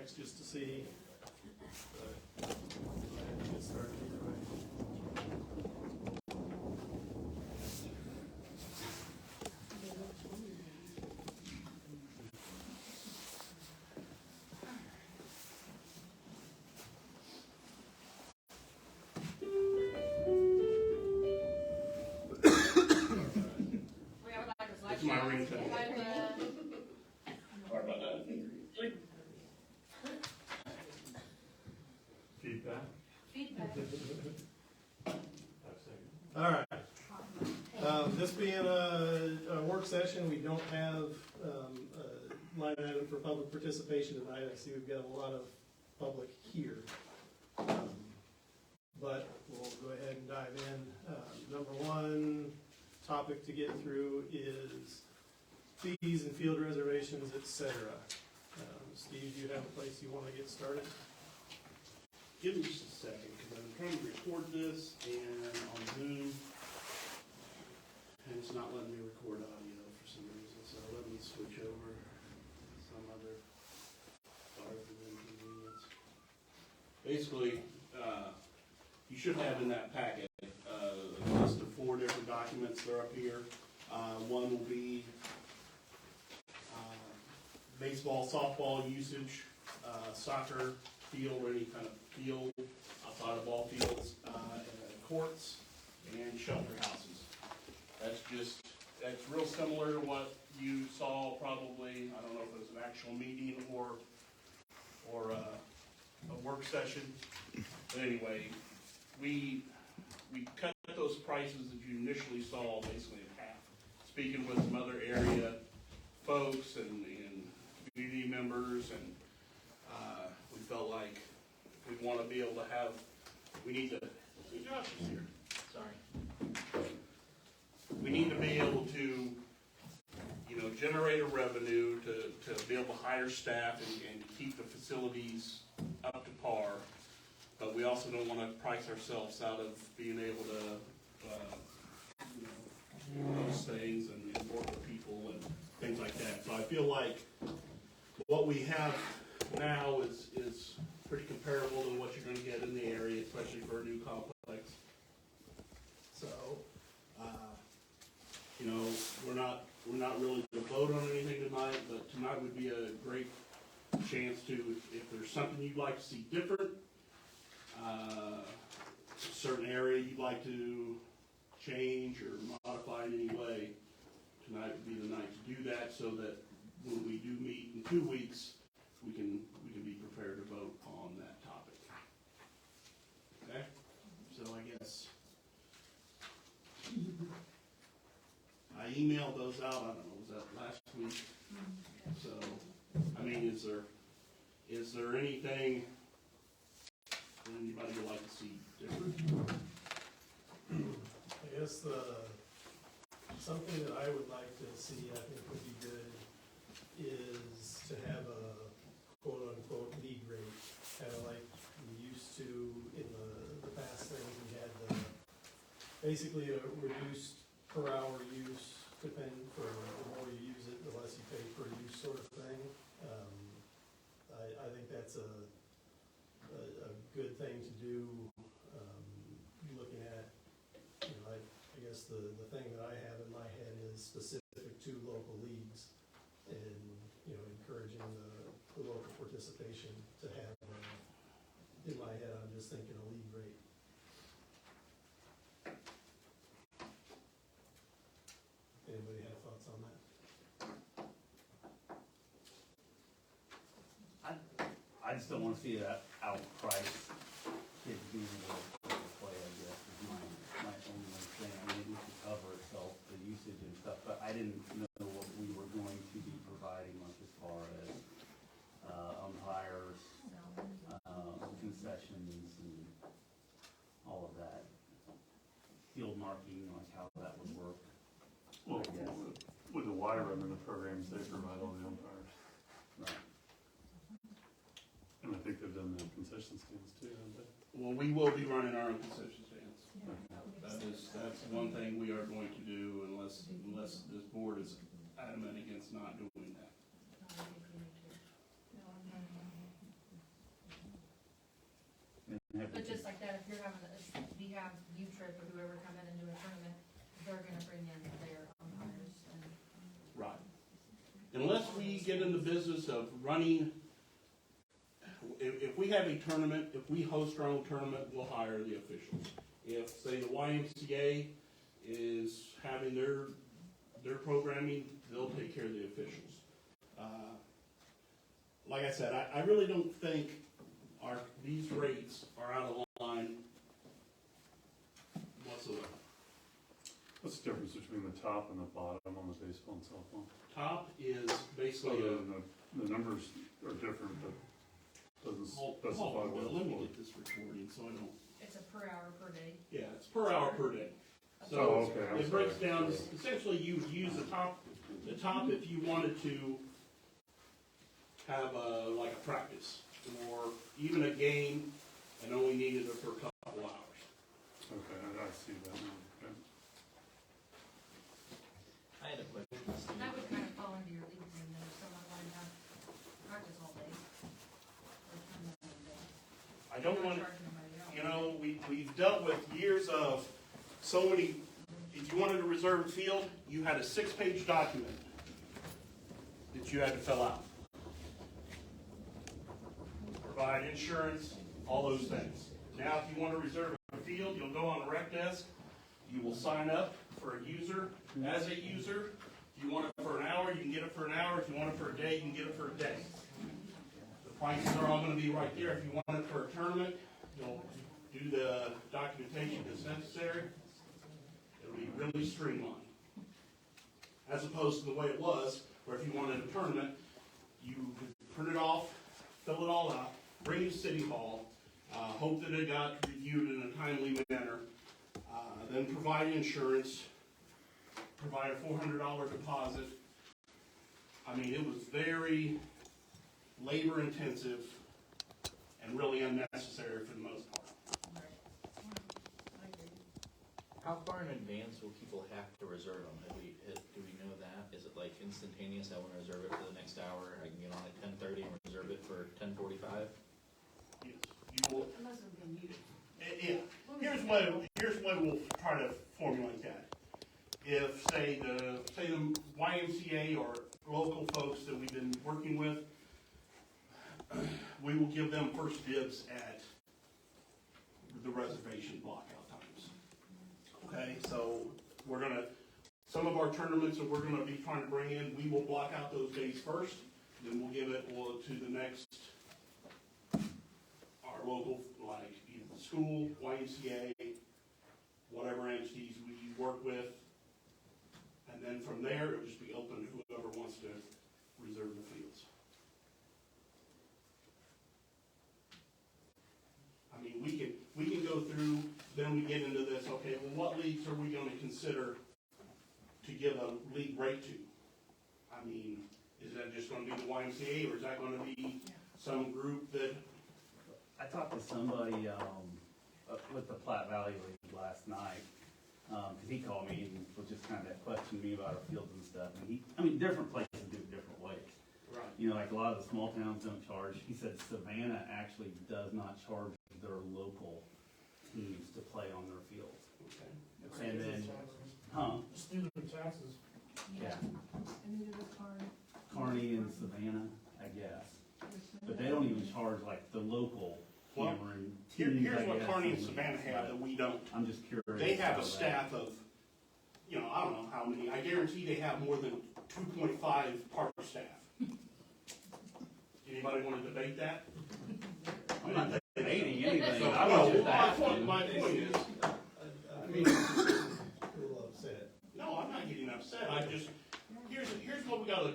next just to see. But get started either way. It's my ringtone. Sorry about that. Feedback. All right. This being a work session, we don't have a line item for public participation tonight. I see we've got a lot of public here. But we'll go ahead and dive in. Number one topic to get through is fees and field reservations, etc. Steve, do you have a place you want to get started? Give me just a second, because I'm trying to record this and on Zoom, and it's not letting me record audio for some reason, so let me switch over to some other sorry for the inconvenience. Basically, you should have in that packet a list of 4 different documents that are up here. One will be baseball, softball usage, soccer field or any kind of field outside of ball fields, courts, and shelter houses. That's real similar to what you saw probably, I don't know if it was an actual meeting or a work session. But anyway, we cut those prices that you initially saw basically in half. Speaking with some other area folks and community members, and we felt like we want to be able to have, we need to, Josh is here, sorry. We need to be able to, generate a revenue to be able to hire staff and keep the facilities up to par. But we also don't want to price ourselves out of being able to, do those things and work with people and things like that. So I feel like what we have now is pretty comparable to what you're going to get in the area, especially for a new complex. So, we're not really going to vote on anything tonight, but tonight would be a great chance to, if there's something you'd like to see different, a certain area you'd like to change or modify in any way, tonight would be the night to do that, so that when we do meet in 2 weeks, we can be prepared to vote on that topic. Okay? So I guess I emailed those out, I don't know, was that last week? So, I mean, is there anything that anybody would like to see different? I guess something that I would like to see, I think would be good, is to have a quote-unquote league rate, kind of like we used to in the past things. We had basically a reduced per hour use, depending for the more you use it, the less you pay per use sort of thing. I think that's a good thing to do. Looking at, I guess the thing that I have in my head is specific to local leagues, and encouraging the local participation to have. In my head, I'm just thinking a league rate. Anybody have thoughts on that? I just don't want to see that outpriced kids being able to play, I guess, is my only thing. I mean, it should cover itself, the usage and stuff, but I didn't know what we were going to be providing, like as far as umpires, concessions, and all of that. Field marking, like how that would work. Well, with the wire revenue programs, they provide all the umpires. Right. And I think they've done the concession stands too, haven't they? Well, we will be running our own concession stands. That's one thing we are going to do unless this board is adamant against not doing that. unless we get in the business of running, if we have a tournament, if we host our own tournament, we'll hire the officials. If, say, the YMCA is having their programming, they'll take care of the officials. Like I said, I really don't think these rates are out of line whatsoever. What's the difference between the top and the bottom on the baseball and softball? Top is basically Other than the numbers are different, but doesn't specify what it's let me for. get this recording so I don't. It's a per hour per day. Yeah, it's per hour per day. So Oh, okay, I'm it breaks sorry. down, essentially you would use the top if you wanted to have like a practice or even a game and only needed it for a couple hours. Okay, I see that now. Okay. I had a question. That would kind of fall into your league room then if someone wanted to have practice all day. Or tournament all day. I don't You're want, not charging anybody else. you know, we've dealt with years of so many, if you wanted to reserve a field, you had a 6-page document that you had to fill out. Provide insurance, all those things. Now, if you want to reserve a field, you'll go on the rec desk, you will sign up for a user. As a user, if you want it for an hour, you can get it for an hour. If you want it for a day, you can get it for a day. The prices are all going to be right there. If you want it for a tournament, you'll do the documentation that's necessary. It'll be really streamlined. As opposed to the way it was, where if you wanted a tournament, you could print it off, fill it all out, bring it to City Hall, hope that it got reviewed in a timely manner, then provide insurance, provide a $400 deposit. I mean, it was very labor intensive and really unnecessary for the most part. Right. I agree. How far in advance will people have to reserve them? Do we know that? Is it like instantaneous? I want to reserve it for the next hour. I can get on at 10:30 and reserve it for 10:45. Yes, you will. Unless it's being used. Yeah, here's what we'll try to formulate that. If, say the YMCA or local folks that we've been working with, we will give them first dibs at the reservation blockout times. Okay, so some of our tournaments that we're gonna be trying to bring in, we will block out those days first, then we'll give it to the next, our local, like either the school, YMCA, whatever entities we work with. And then from there, it'll just be open to whoever wants to reserve the fields. I mean, we can go through, then we get into this, okay, well, what leagues are we gonna consider to give a league rate to? I mean, is that just gonna be the YMCA, or is that gonna be some group that, I talked to somebody, with the Platte Valley League last night, cause he called me and was just kind of questioning me about our fields and stuff, and different places do it different ways. right, You know, like a lot of the small towns don't charge. He said Savannah actually does not charge their local teams to play on their fields. okay. And then, Just due to the taxes. yeah, And neither does Karn. Kearney and Savannah, I guess. But they don't even charge like the local Well, Cameron teams, Here's I what guess, Kearney and and- Savannah have that we don't. I'm just curious. They have how a that- staff of, you know, I don't know how many, I guarantee they have more than 2.5 park staff. Anybody wanna debate that? I'm not debating anything. So, I no, was just my asking. point is, I mean, a little upset. no, I'm not getting upset, here's what we gotta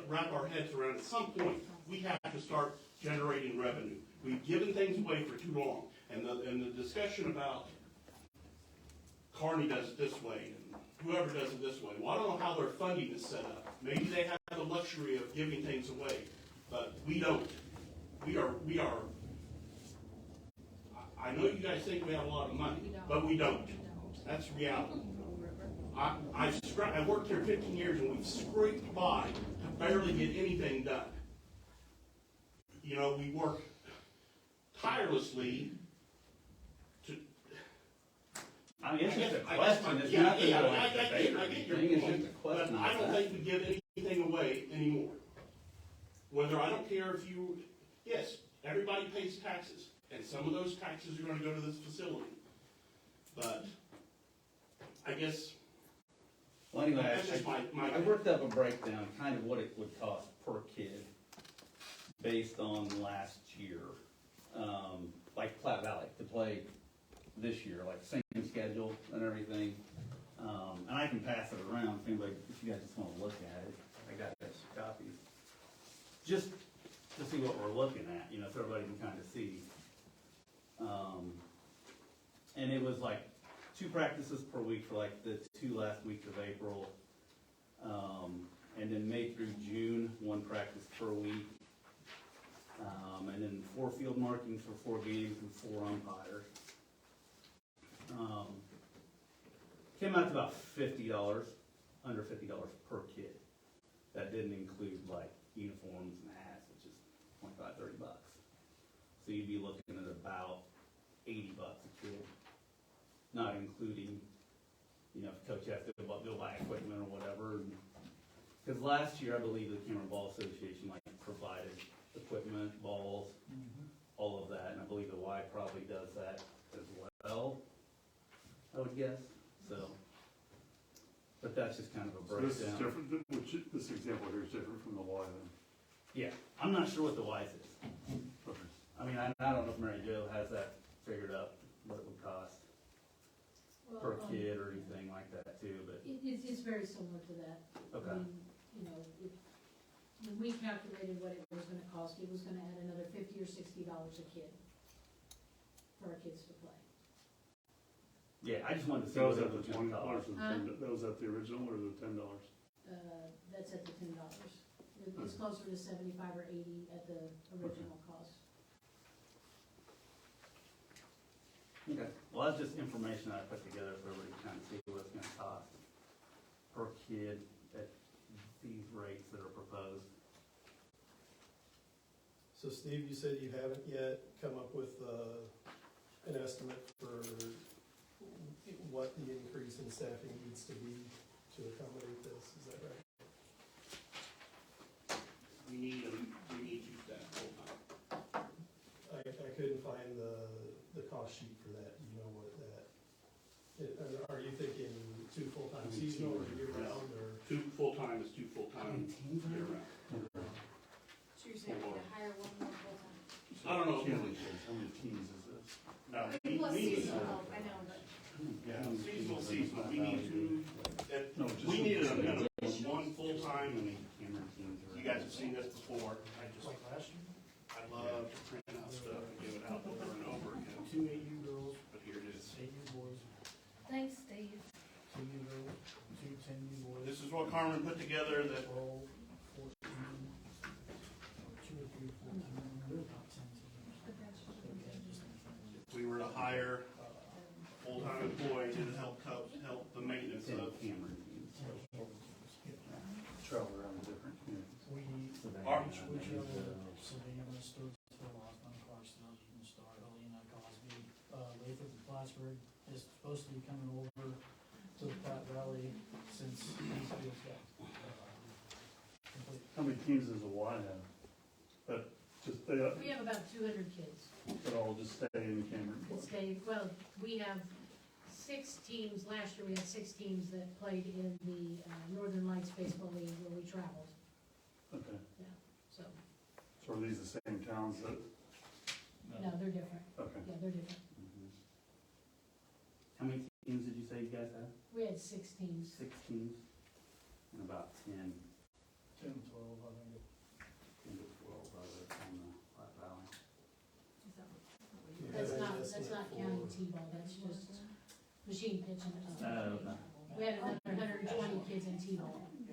wrap our heads around. At some point, we have to start generating revenue. We've given things away for too long, and the discussion about Kearney does it this way, and whoever does it this way, well, I don't know how their funding is set up. Maybe they have the luxury of giving things away, but we don't. We are, I know you guys think we have a lot of money, but we don't. That's reality. I worked here 15 years and we've scraped by to barely get anything done. You know, we work tirelessly to. I mean, it's just a I guess question. It's yeah, nothing yeah, to I like get debate or your anything. It's point, just a question. but I don't think we give anything anything away anymore. Whether, I don't care if you, yes, everybody pays taxes, and some of those taxes are gonna go to this facility. But, I guess, Well, anyway, that's just my. I worked up a breakdown, kind of what it would cost per kid, based on last year. Like Platte Valley, to play this year, like same schedule and everything. And I can pass it around if anybody, if you guys just wanna look at it. I got those copies. Just to see what we're looking at, you know, so everybody can kinda see. And it was like 2 practices per week for like the 2 last weeks of April. And then May through June, 1 practice per week. And then 4 field markings for 4 games and 4 umpires. Came out to about $50, under $50 per kid. That didn't include like uniforms and hats, which is $25, $30. So you'd be looking at about $80 a kid, not including, you know, if coach has to go buy equipment or whatever. Because last year, I believe the Cameron Ball Association like provided equipment, balls, all of that, and I believe the Y probably does that as well, I would guess. So, but that's just kind of a So this is breakdown. different, this example here is different from the Y then? Yeah, I'm not sure what the Y's is. Okay. I mean, I don't know if Mary Jo has that figured out, what it would cost per kid or anything like that too, but, It's very similar to that. okay. I mean, you know, when we calculated what it was gonna cost, it was gonna add another $50 or $60 a kid for our kids to play. Yeah, I just wanted to see That what was it at was the gonna $20 cost. or the $10, that was at the original or the $10? That's at the $10. It's closer to 75 or 80 at the original cost. Okay, well, that's just information I put together for everybody to kind of see what it's gonna cost per kid at these rates that are proposed. So Steve, you said you haven't yet come up with an estimate for what the increase in staffing needs to be to accommodate this, is that right? We need you staff full time. I couldn't find the cost sheet for that, do you know what that, are you thinking 2 full-time seasonal or year round, or? 2 full-time is 2 full-time year round. So you're saying we need to hire one more full-time? I don't know. How many teams is this? No, Plus we need, seasonal help, I know, but yeah, seasonal, we need 2, No, just- we needed a minimum of 1 full-time, How and many Cameron teams are? you guys have seen this before. Like last year, I love to print out stuff and give it out over and over again, 2 AU girls, but here it is. 8 U boys, thanks, Steve. 2 U girls, 2 10 U boys. This is what Carmen put together that 12, 14, 2 or 3, 14, there's about 10 teams. if we were to hire a full-time employee to help the maintenance 10 of, Cameron teams. Travel around the different communities. We, Our- we travel Savannah, Stokesville, Austin, Clarksville, Eaton, Star, Helena, Cosby, Lathrop, and Plattsburgh is supposed to be coming over to the Platte Valley since these fields got, complete. How many teams does the Y have? But just, they We have about 200 kids. all just stay in Cameron? Well, we have 6 teams, last year we had 6 teams that played in the Northern Lights Baseball League where we traveled, Okay. so, So are these the same towns that, no, they're different, okay. yeah, they're different. How many teams did you say you guys have? We had 6 teams. 6 teams? And about 10, 10, 12, I think. 10 to 12 other on the Platte Valley. Do you have any That's estimate not for- counting T-ball, that's just machine pitching. Okay. We had another 120 kids in T-ball. Do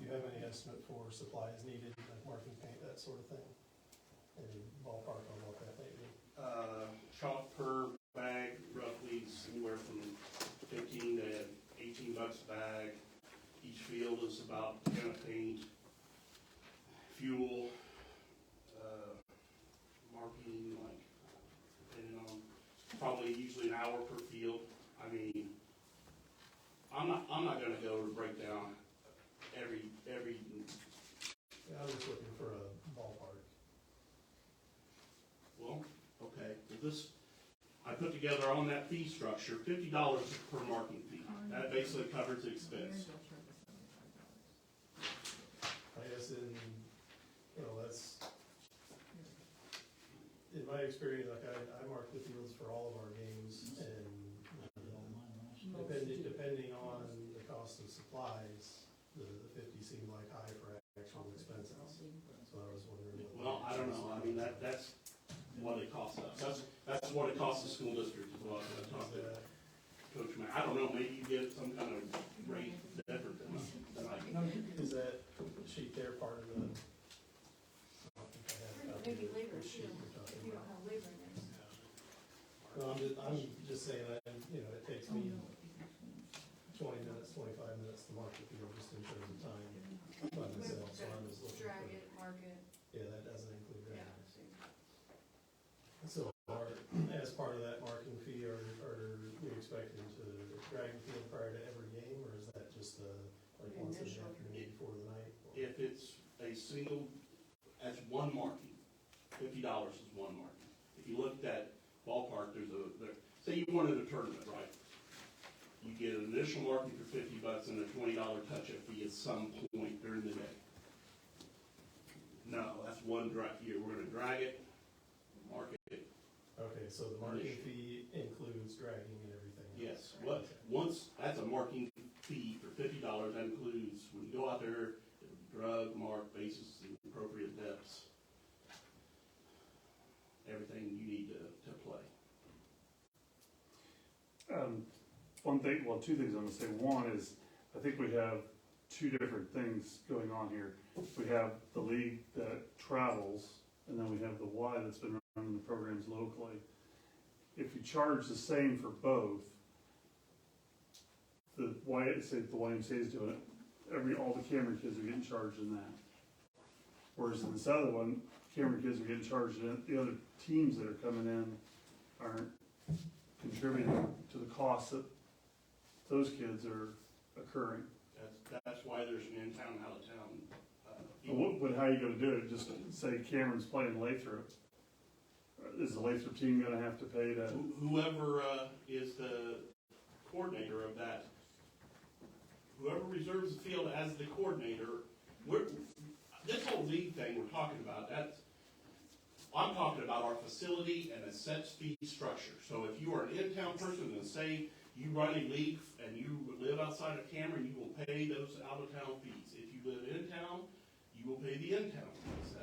you have any estimate for supplies needed, like marking paint, that sort of thing? Any ballpark on what that may be? chalk per bag roughly is anywhere from 15 to 18 bucks a bag. Each field is about a can of paint, fuel, marking, like, depending on, probably usually an hour per field. I mean, I'm not gonna go to break down every, I was just looking for a ballpark. well, okay, well this, I put together on that fee structure, $50 per marking fee. That basically covers the expense. I guess that's, in my experience, like I mark the fields for all of our games and depending on the cost of supplies, the 50 seemed like high for actual expenses. So I was wondering. Well, I don't know, I mean, that's what it costs us. That's what it costs the school district as well. I talked to Coach Mack. I don't know, maybe you get some kind of rate different than I can. Is that sheet there part of the? I don't think I have a copy Maybe of labor the sheet too, you're talking if you don't about. have labor in there. No, I'm just saying, it takes me 20 minutes, 25 minutes to mark the field just in terms of time by myself, so I'm just looking Drag for. it, mark it, Yeah, that doesn't include yeah, that. see. So, as part of that marking fee, are we expecting to drag the field prior to every game, or is that just like once in the Initial. afternoon before the night? Or- If it's a single, that's one marking, $50 is one marking. If you look at that ballpark, say you wanted a tournament, right? You get an initial marking for $50 and a $20 touch-up fee at some point during the day. No, that's one drag, we're gonna drag it, mark it, Okay, so the marking fee includes dragging and everything? yes. Once, that's a marking fee for $50, that includes, when you go out there, drug, mark, bases, and appropriate depths, everything you need to play. Two things I'm gonna say. One is, I think we have two different things going on here. We have the league that travels, and then we have the Y that's been running the programs locally. If you charge the same for both, the YMCA is doing it, all the Cameron kids are getting charged in that. Whereas in this other one, Cameron kids are getting charged in it, the other teams that are coming in aren't contributing to the costs that those kids are occurring. That's why there's an in-town, out-of-town. But how are you gonna do it? Just say Cameron's playing Lathrop. Is the Lathrop team gonna have to pay to? Whoever is the coordinator of that, whoever reserves the field as the coordinator, this whole league thing we're talking about, I'm talking about our facility and a set fee structure. So if you are an in-town person and say you run a league and you live outside of Cameron, you will pay those out-of-town fees. If you live in town, you will pay the in-town fees.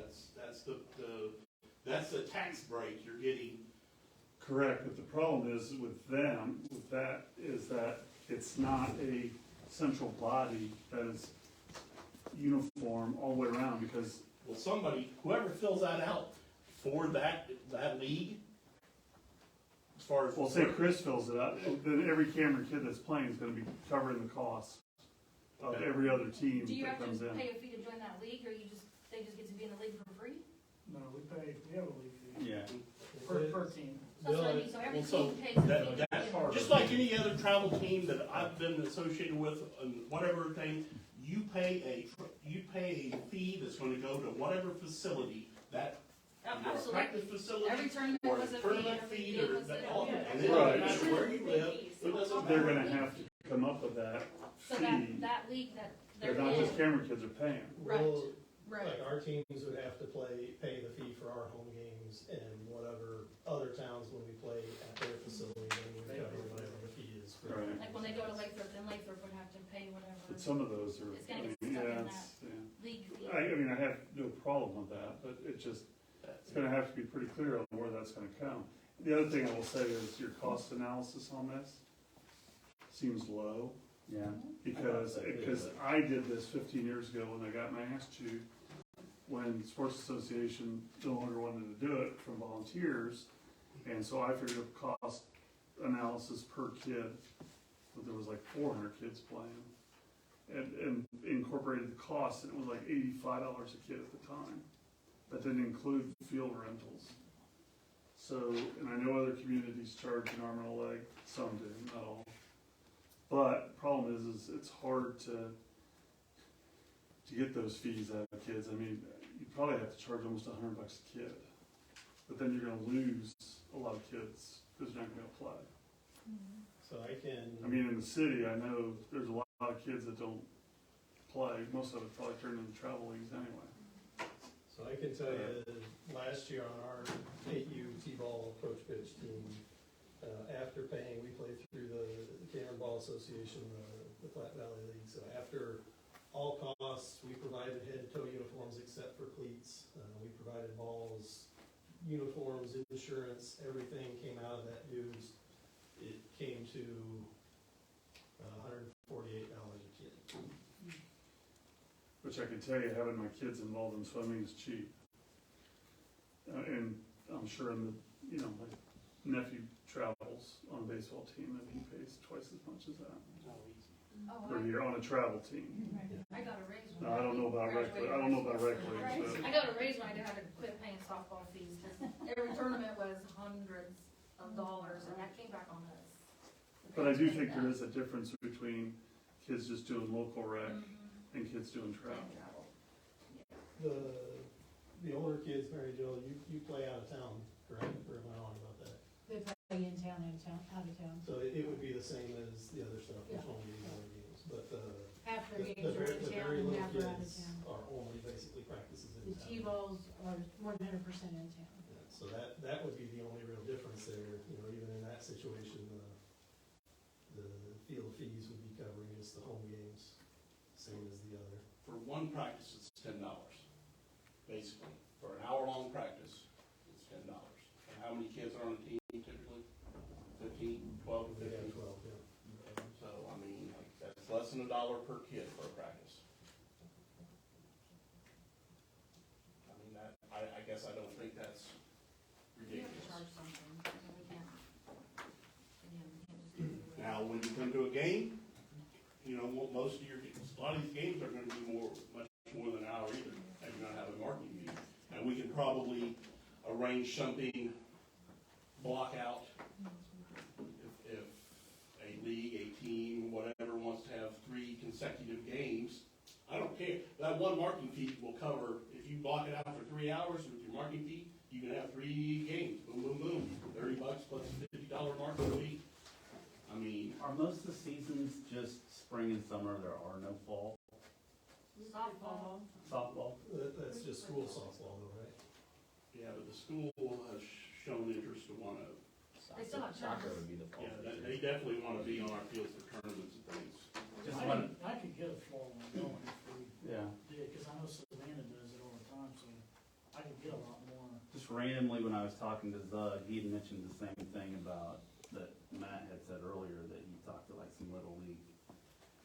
That's the tax break you're getting. Correct, but the problem is with that is that it's not a central body that is uniform all the way around because. Well, whoever fills that out for that league, as far as. Well, say Chris fills it out, then every Cameron kid that's playing is gonna be covering the cost of Okay. every other team Do you that have to comes in. pay a fee to join that league, or they just get to be in the league for free? No, we have a league fee Yeah. per team. That's what I mean, so every so team pays a fee to be that's in hard. the Just like any other travel team that I've been associated with, and whatever thing, you pay a fee that's gonna go to whatever facility that. Oh, either a absolutely. practice facility. Every tournament or was a fee, tournament every fee, game or was that a- all- yeah. and it Right. doesn't matter where you live, it doesn't They're matter. gonna have to come up with that So fee. that league that they're They're not just in, Cameron kids are paying. Well, right, like our teams would have to pay the fee for our home games and whatever other towns when we play at their facility, then we cover whatever the fee is for. Right. like when they go to Lathrop, then Lathrop would have to pay whatever But some of those are. It's gonna get I stuck mean, in yeah, that. it's- yeah. league fee. I have no problem with that, but it's gonna have to be pretty clear on where that's gonna come. The other thing I will say is your cost analysis on this seems low, Yeah. because I thought that because too, I did this 15 years ago when I got my ass chewed, when Sports Association no longer wanted to do it from volunteers, and so I figured up cost analysis per kid, but there was like 400 kids playing. And incorporated the cost, and it was like $85 a kid at the time. That didn't include field rentals. So, and I know other communities charge an arm and a leg, some do, not all. But problem is it's hard to, to get those fees out of kids, I mean, you probably have to charge almost $100 a kid. But then you're gonna lose a lot of kids because they're not gonna play. So I can. I mean, in the city, I know there's a lot of kids that don't play. Most of it probably turned into travel leagues anyway. So I can tell you, last year on our 8U T-ball coach pitch team, after paying, we played through the Cameron Ball Association, the Platte Valley League. So after all costs, we provided head-to-toe uniforms except for cleats. We provided balls, uniforms, insurance, everything came out of that dues. It came to $148 a kid. Which I can tell you, having my kids involved in swimming is cheap. And I'm sure in the, you know, my nephew travels on a baseball team and he pays twice as much as that Oh, per year on a travel team. I got a raise when Now, I don't know about rec, I don't know about rec leagues, I got a raise when I had to quit paying softball fees, because every tournament was hundreds of dollars, and that came back on us. but I do think there is a difference between kids just doing local rec and kids doing travel. The older kids, Mary Jo, you play out of town, correct? Or am I wrong about that? They play in town, out of town. So it would be the same as the other stuff, Yeah. which only the other games, but Half their the games are in very town little and half are out of kids town. are only basically practices The in town. T-balls are more than 100% in town. Yeah, so that would be the only real difference there, you know, even in that situation, the field fees would be covering just the home games, same as the other. For one practice, it's $10, basically. For an hour-long practice, it's $10. And how many kids are on a team typically? 15, 12, They have 15? 12, yeah. So, I mean, that's less than $1 per kid for a practice. I mean, I guess I don't think that's You have to ridiculous. charge something, and we can't, again, we can't just do it. Now, when you come to a game, you know, most of your, a lot of these games are gonna be much more than an hour either, and you're gonna have a marketing meeting. And we can probably arrange something, block out, if a league, a team, whatever, wants to have 3 consecutive games, I don't care. That one marketing fee will cover, if you block it out for 3 hours with your marketing fee, you can have 3 games, boom, boom, boom, $30 plus a $50 marketing fee. I mean, Are most of the seasons just spring and summer, there are no fall Softball. softball? That's just school softball though, right? yeah, but the school has shown interest to wanna, They still have Soccer tournaments. would be the fall. yeah, they definitely wanna be on our fields for tournaments and things. Just I one, could get a fall one going if we yeah, did, cause I know Savannah does it all the time, so I could get a lot more. just randomly when I was talking to Zug, he had mentioned the same thing about, that Matt had said earlier, that he talked to like some little league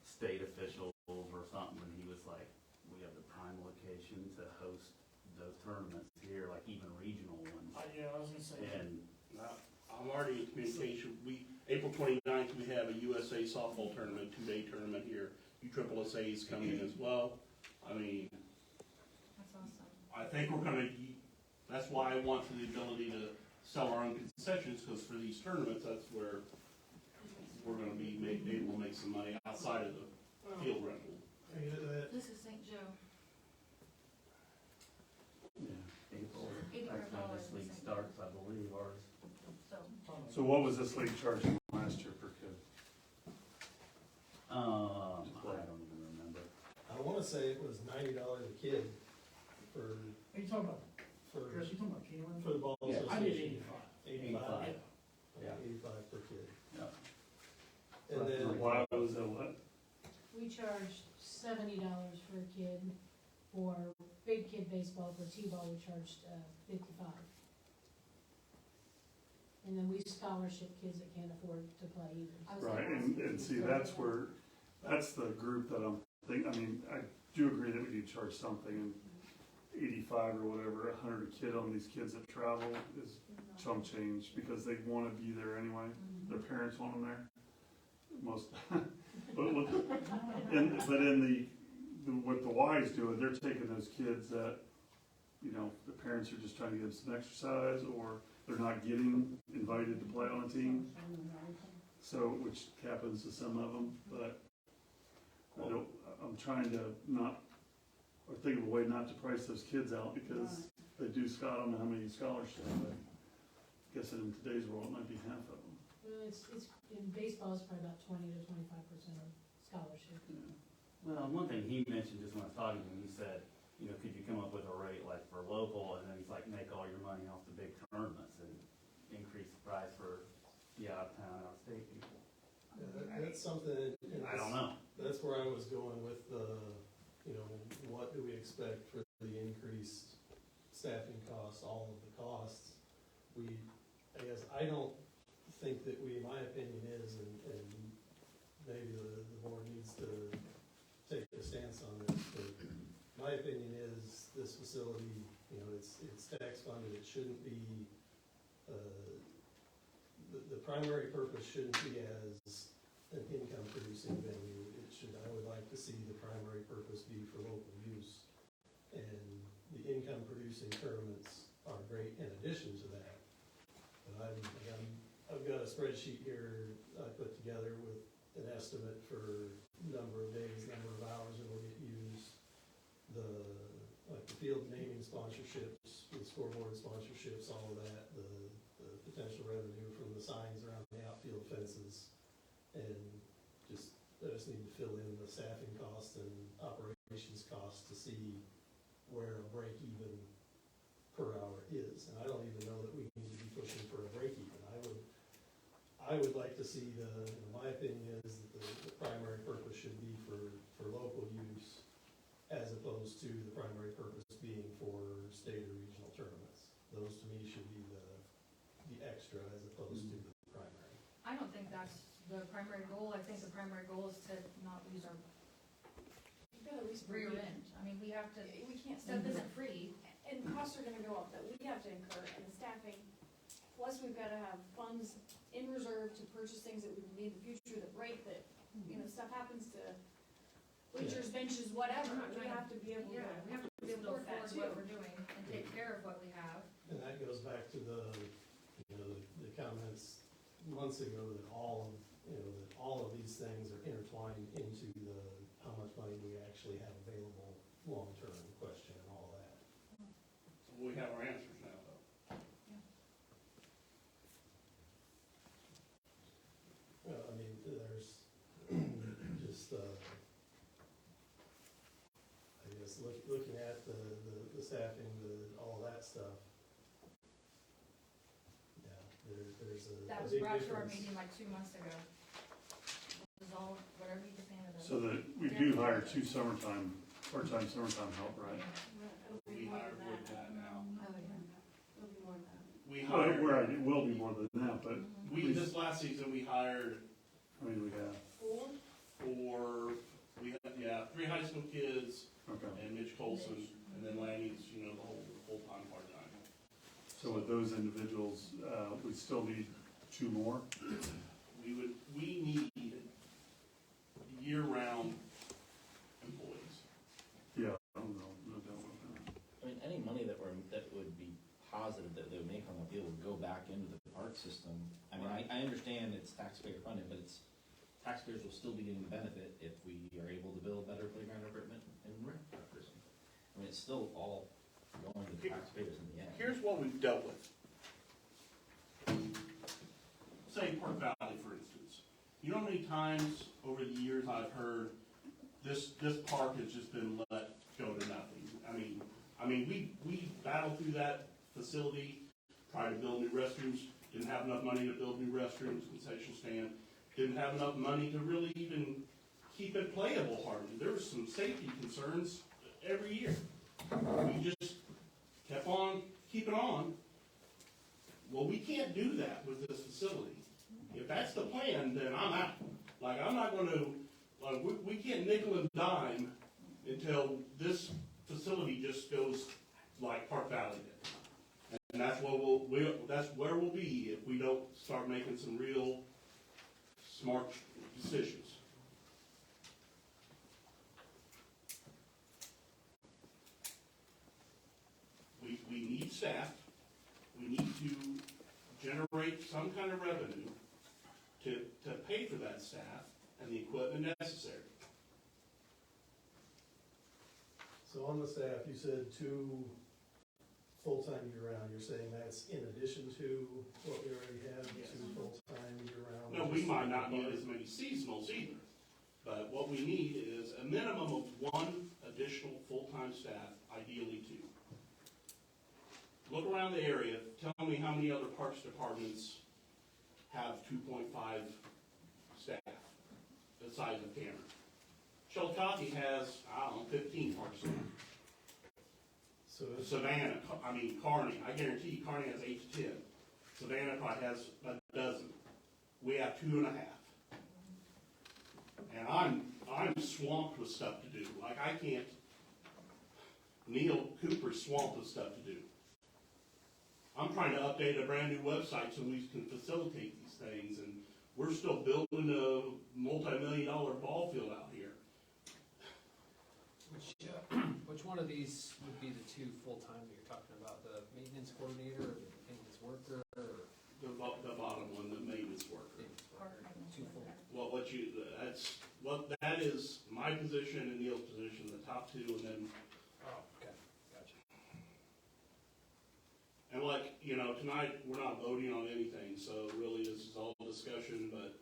state officials or something, and he was like, we have the prime location to host those tournaments here, like even regional ones. Yeah, I was gonna say. And Now, I'm already in communication, April 29th, we have a USA softball tournament, 2-day tournament here. USSSA is coming in as well. I mean, That's awesome. I think we're gonna, that's why I want the ability to sell our own concessions, because for these tournaments, that's where we're gonna be able to make some money outside of the field rental. I get that. This is St. Joe. yeah, April, $80 that's when this league starts, I believe, ours. So, So what was this league charging last year per kid? I don't even remember. I wanna say it was $90 a kid for, Are you talking about, Chris, you talking about Keelan? for the ball Yeah. I did association. 85. 85. Yeah. 85 per kid. Yeah. And then, Why was it what? We charged $70 for a kid. For big kid baseball, for T-ball, we charged $55. And then we scholarship kids that can't afford to play either. I was Right, gonna and see, that's where, that's the group that I'm I mean, I do agree that we do charge something, and 85 or whatever, 100 a kid on these kids that travel is chump change, because they wanna be there anyway, their parents want them there, most, but in what the Y's doing, they're taking those kids that, you know, the parents are just trying to get them some exercise, or they're not getting invited to play on a team, so, which happens to some of them, but I'm trying to not or think of a way not to price those kids out, because they do, Scott, I don't know how many scholarships, but I guess in today's world, it might be half of them. Well, it's, in baseball, it's probably about 20 to 25% of scholarship. Well, one thing he mentioned just when I was talking to him, he said, you know, could you come up with a rate like for local, and then he's like, make all your money off the big tournaments and increase the price for the out-of-town, out-of-state people. That's something. I don't know. That's where I was going with you know, what do we expect for the increased staffing costs, all of the costs? I guess, I don't think that my opinion is, and maybe the board needs to take a stance on this, but my opinion is this facility, you know, it's tax funded, it shouldn't be, the primary purpose shouldn't be as an income producing venue. I would like to see the primary purpose be for local use. And the income producing tournaments are great in addition to that. But I've got a spreadsheet here I put together with an estimate for number of days, number of hours it will get used. Like the field naming sponsorships, the scoreboard sponsorships, all of that, the potential revenue from the signs around the outfield fences, and I just need to fill in the staffing costs and operations costs to see where a break even per hour is. And I don't even know that we need to be pushing for a break even. I would like to see my opinion is that the primary purpose should be for local use, as opposed to the primary purpose being for state or regional tournaments. Those to me should be the extra as opposed to the primary. I don't think that's the primary goal. I think the primary goal is to not lose our rear end. I mean, we have to, We can't, stuff isn't free. and costs are gonna go up that we have to incur, and the staffing, plus we've gotta have funds in reserve to purchase things that we need in the future that break, that, you know, stuff happens to bleachers, benches, whatever, we have to be able to. Yeah, we have to be able to support that afford too. what we're doing and take care of what we have. And that goes back to the comments months ago that all of these things are intertwined into how much money we actually have available long-term question and all that. We have our answers now, though. Well, I mean, there's just, I guess, looking at the staffing, all that stuff. Yeah, there's a That was big brought to our difference. meeting like 2 months ago. It was all, whatever you demanded of us. So that we do hire two part-time summertime help, right? It'll We be more hire than with that. that now. It'll be more than that. We Well, hired, it will be more than that, but this last season, we hired how many do we have? 4? we had, 3 high school kids Okay. and Mitch Colson, and then Lanny's, the whole full-time, part-time. So with those individuals, we still need 2 more? We need year-round employees. Yeah, I don't know, no doubt about that. I mean, any money that would be positive that they would make on the deal would go back into the park system. I mean, I understand it's taxpayer funded, but taxpayers will still be getting the benefit if we are able to build better playground equipment and rent parkers. I mean, it's still all going to the taxpayers in the end. Here's what we've dealt with. Say Park Valley, for instance. You know how many times over the years I've heard this park has just been let go to nothing? I mean, we battled through that facility, tried to build new restrooms, didn't have enough money to build new restrooms, concession stand, didn't have enough money to really even keep it playable hardly. There was some safety concerns every year. We just kept on keeping on. Well, we can't do that with this facility. If that's the plan, then I'm out. Like, I'm not gonna, we can't nickel and dime until this facility just goes like Park Valley did. And that's what that's where we'll be if we don't start making some real smart decisions. We need staff. We need to generate some kind of revenue to pay for that staff and the equipment necessary. So on the staff, you said 2 full-time year-round, you're saying that's in addition to what we already have, Yes. 2 full-time year-round? No, we might not need as many seasonals either, but what we need is a minimum of 1 additional full-time staff, ideally 2. Look around the area, tell me how many other parks departments have 2.5 staff, the size of Tanner. Chillicothe has, I don't know, 15 park staff. So it's, Savannah, Kearney, I guarantee you Kearney has 8 to 10. Savannah probably has a dozen. We have 2.5. And I'm swamped with stuff to do. Like I can't, Neil Cooper's swamped with stuff to do. I'm trying to update a brand new website so we can facilitate these things, and we're still building a multi-million-dollar ball field out here. Which one of these would be the 2 full-time that you're talking about, the maintenance coordinator or the maintenance worker or? The bottom one, the maintenance worker. Maintenance worker, 2 full. That is my position and Neil's position, the top 2, and then, Oh, okay, gotcha. and tonight, we're not voting on anything, so really this is all discussion, but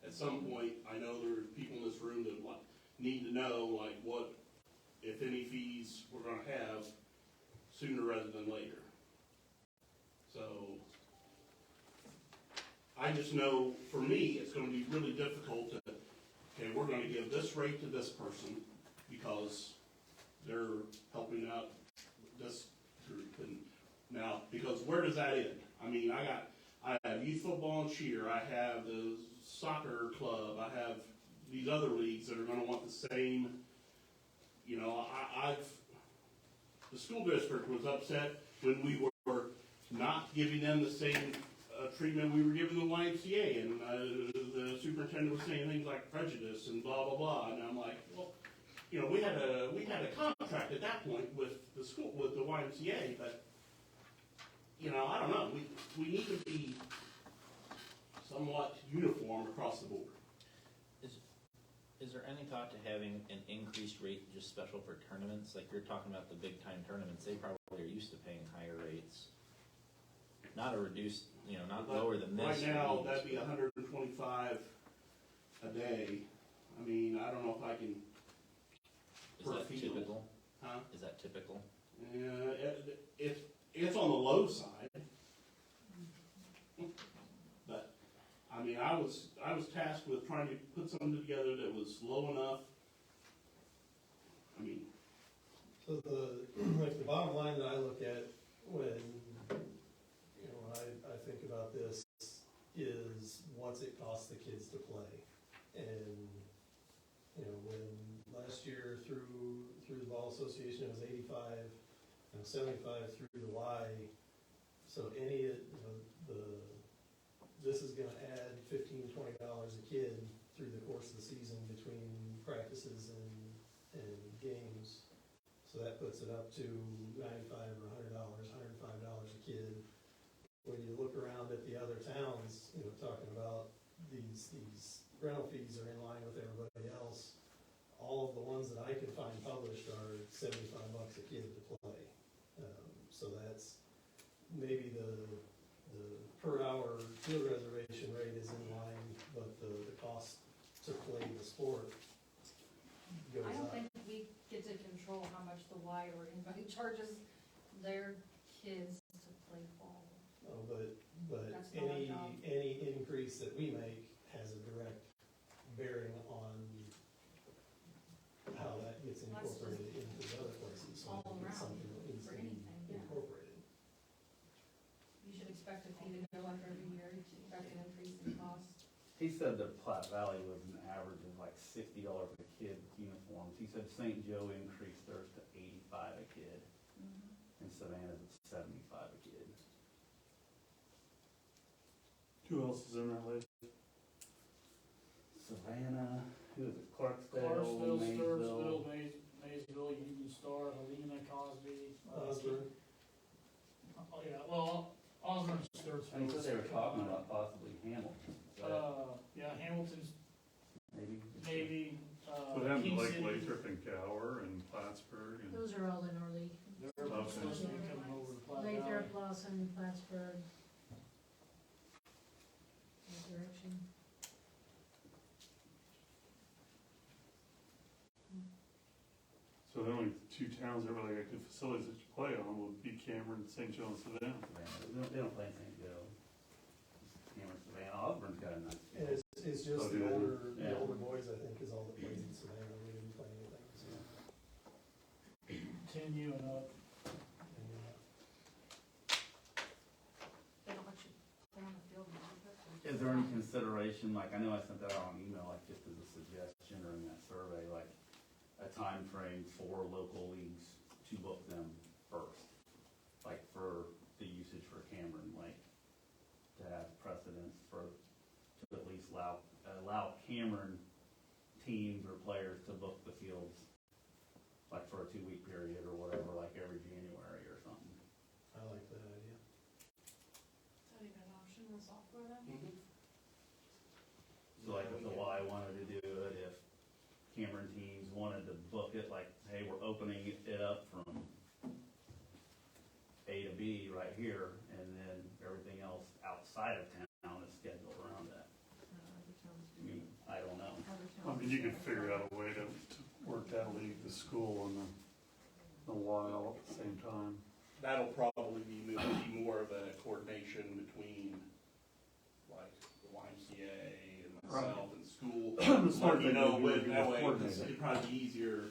at some point, I know there are people in this room that need to know, what, if any fees we're gonna have sooner rather than later. So, I just know, for me, it's gonna be really difficult to, okay, we're gonna give this rate to this person because they're helping out this group, and now, because where does that end? I have youth football and cheer, I have the soccer club, I have these other leagues that are gonna want the same, the school district was upset when we were not giving them the same treatment we were giving the YMCA, and the superintendent was saying things like prejudice and blah, blah, blah, and I'm like, well, we had a contract at that point with the school, with the YMCA, but, I don't know, we need to be somewhat uniform across the board. Is there any thought to having an increased rate just special for tournaments? Like you're talking about the big time tournaments, they probably are used to paying higher rates. Not a reduced, not lower than this. Right now, that'd be $125 a day. I don't know if I can. Is that typical? Huh? Is that typical? Yeah, it's on the low side. But, I was tasked with trying to put something together that was low enough. so the bottom line that I look at when I think about this is what's it cost the kids to play? And, when last year through the ball association, it was 85, 75 through the Y. So this is gonna add $15, $20 a kid through the course of the season between practices and games. So that puts it up to $95 or $100, $105 a kid. When you look around at the other towns, talking about these rental fees are in line with everybody else. All of the ones that I can find published are $75 a kid to play. So that's maybe the per hour field reservation rate is in line, but the cost to play the sport goes I don't up. think we get to control how much the Y or anybody charges their kids to play ball. But That's not our job. any increase that we make has a direct bearing on how that gets Well, that's incorporated into the other places. So I all think it's around something that needs for to be anything, yeah. incorporated. You should expect a fee to go up every year, you should expect an increase in cost. He said that Platte Valley was an average of like $60 a kid with uniforms. He said St. Joe increased theirs to $85 a kid, and Savannah's at $75 a kid. Who else is in that list? Savannah, who is it, Clarksdale, Clarksville, Maysville? Sturtsville, Maysville, Union Star, Helena, Cosby. Osborne, Oh, yeah, well, Osborne, I think Sturtsville. they were talking about possibly Hamilton. Yeah, Hamilton's Maybe. maybe, What happened to like Lathrop and Gower and Plattsburgh and. Those are all in our league. They're Okay. supposed to be coming over to Platte Valley. Lathrop, Lawson, Plattsburgh. That direction. So the only two towns that really got good facilities that you play on would be Cameron, St. Joe, and Savannah. They don't play in St. Joe. Cameron, Savannah, Auburn's got a nice. And it's just Oh, the do they? the Yeah. older boys, I think, is all that plays in Savannah, we didn't play anything, so. 10U and up. And, They don't let you play on the field and all that. Is there any consideration, like, I know I sent that out on email, like, just as a suggestion or in that survey, like, a time frame for local leagues to book them first? Like, for the usage for Cameron, like, to have precedence for, to at least allow Cameron teams or players to book the fields, like, for a 2-week period or whatever, like every January or something. I like that idea. Is that even an option in the software then? So like if the Y wanted to do it, if Cameron teams wanted to book it, like, hey, we're opening it up from A to B right here, and then everything else outside of town is scheduled around that. I mean, I don't know. I mean, you could figure out a way to work that league, the school, and the Y all at the same time. That'll probably be more of a coordination between, like, the YMCA and myself and school. The smart Like, you thing know, would be with to that way, coordinate it'd it. probably be easier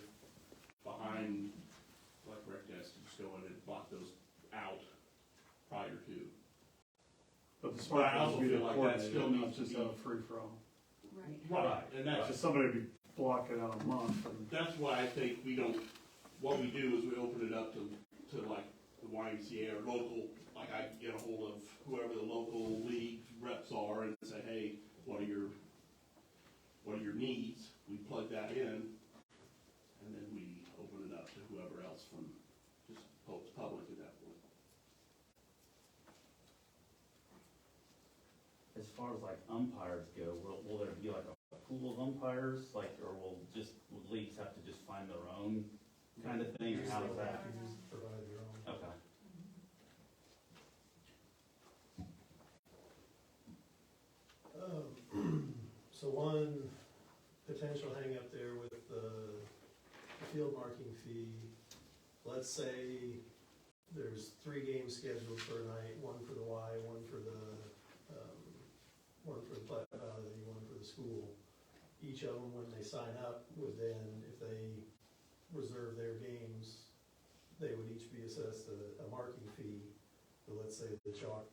behind, like, rec desk to just go in and block those out prior to. But the But smart I thing also would be feel to like that coordinate still it, not needs to just be- have a free-for-all. Right, and that's Just somebody would be blocking out a month, and That's why I think we don't, what we do is we open it up to like the YMCA or local, like I get a hold of whoever the local league reps are and say, hey, what are your needs? We plug that in, and then we open it up to whoever else from just public at that point. As far as like umpires go, will there be like a pool of umpires, like, or will leagues have to just find their own kind of thing, or how is that? You just provide your own. Okay. So one potential hangup there with the field marking fee, let's say there's 3 games scheduled for a night, one for the Y, one for the Platte Valley, one for the school. Each of them, when they sign up, would then, if they reserve their games, they would each be assessed a marking fee. But let's say the chalk,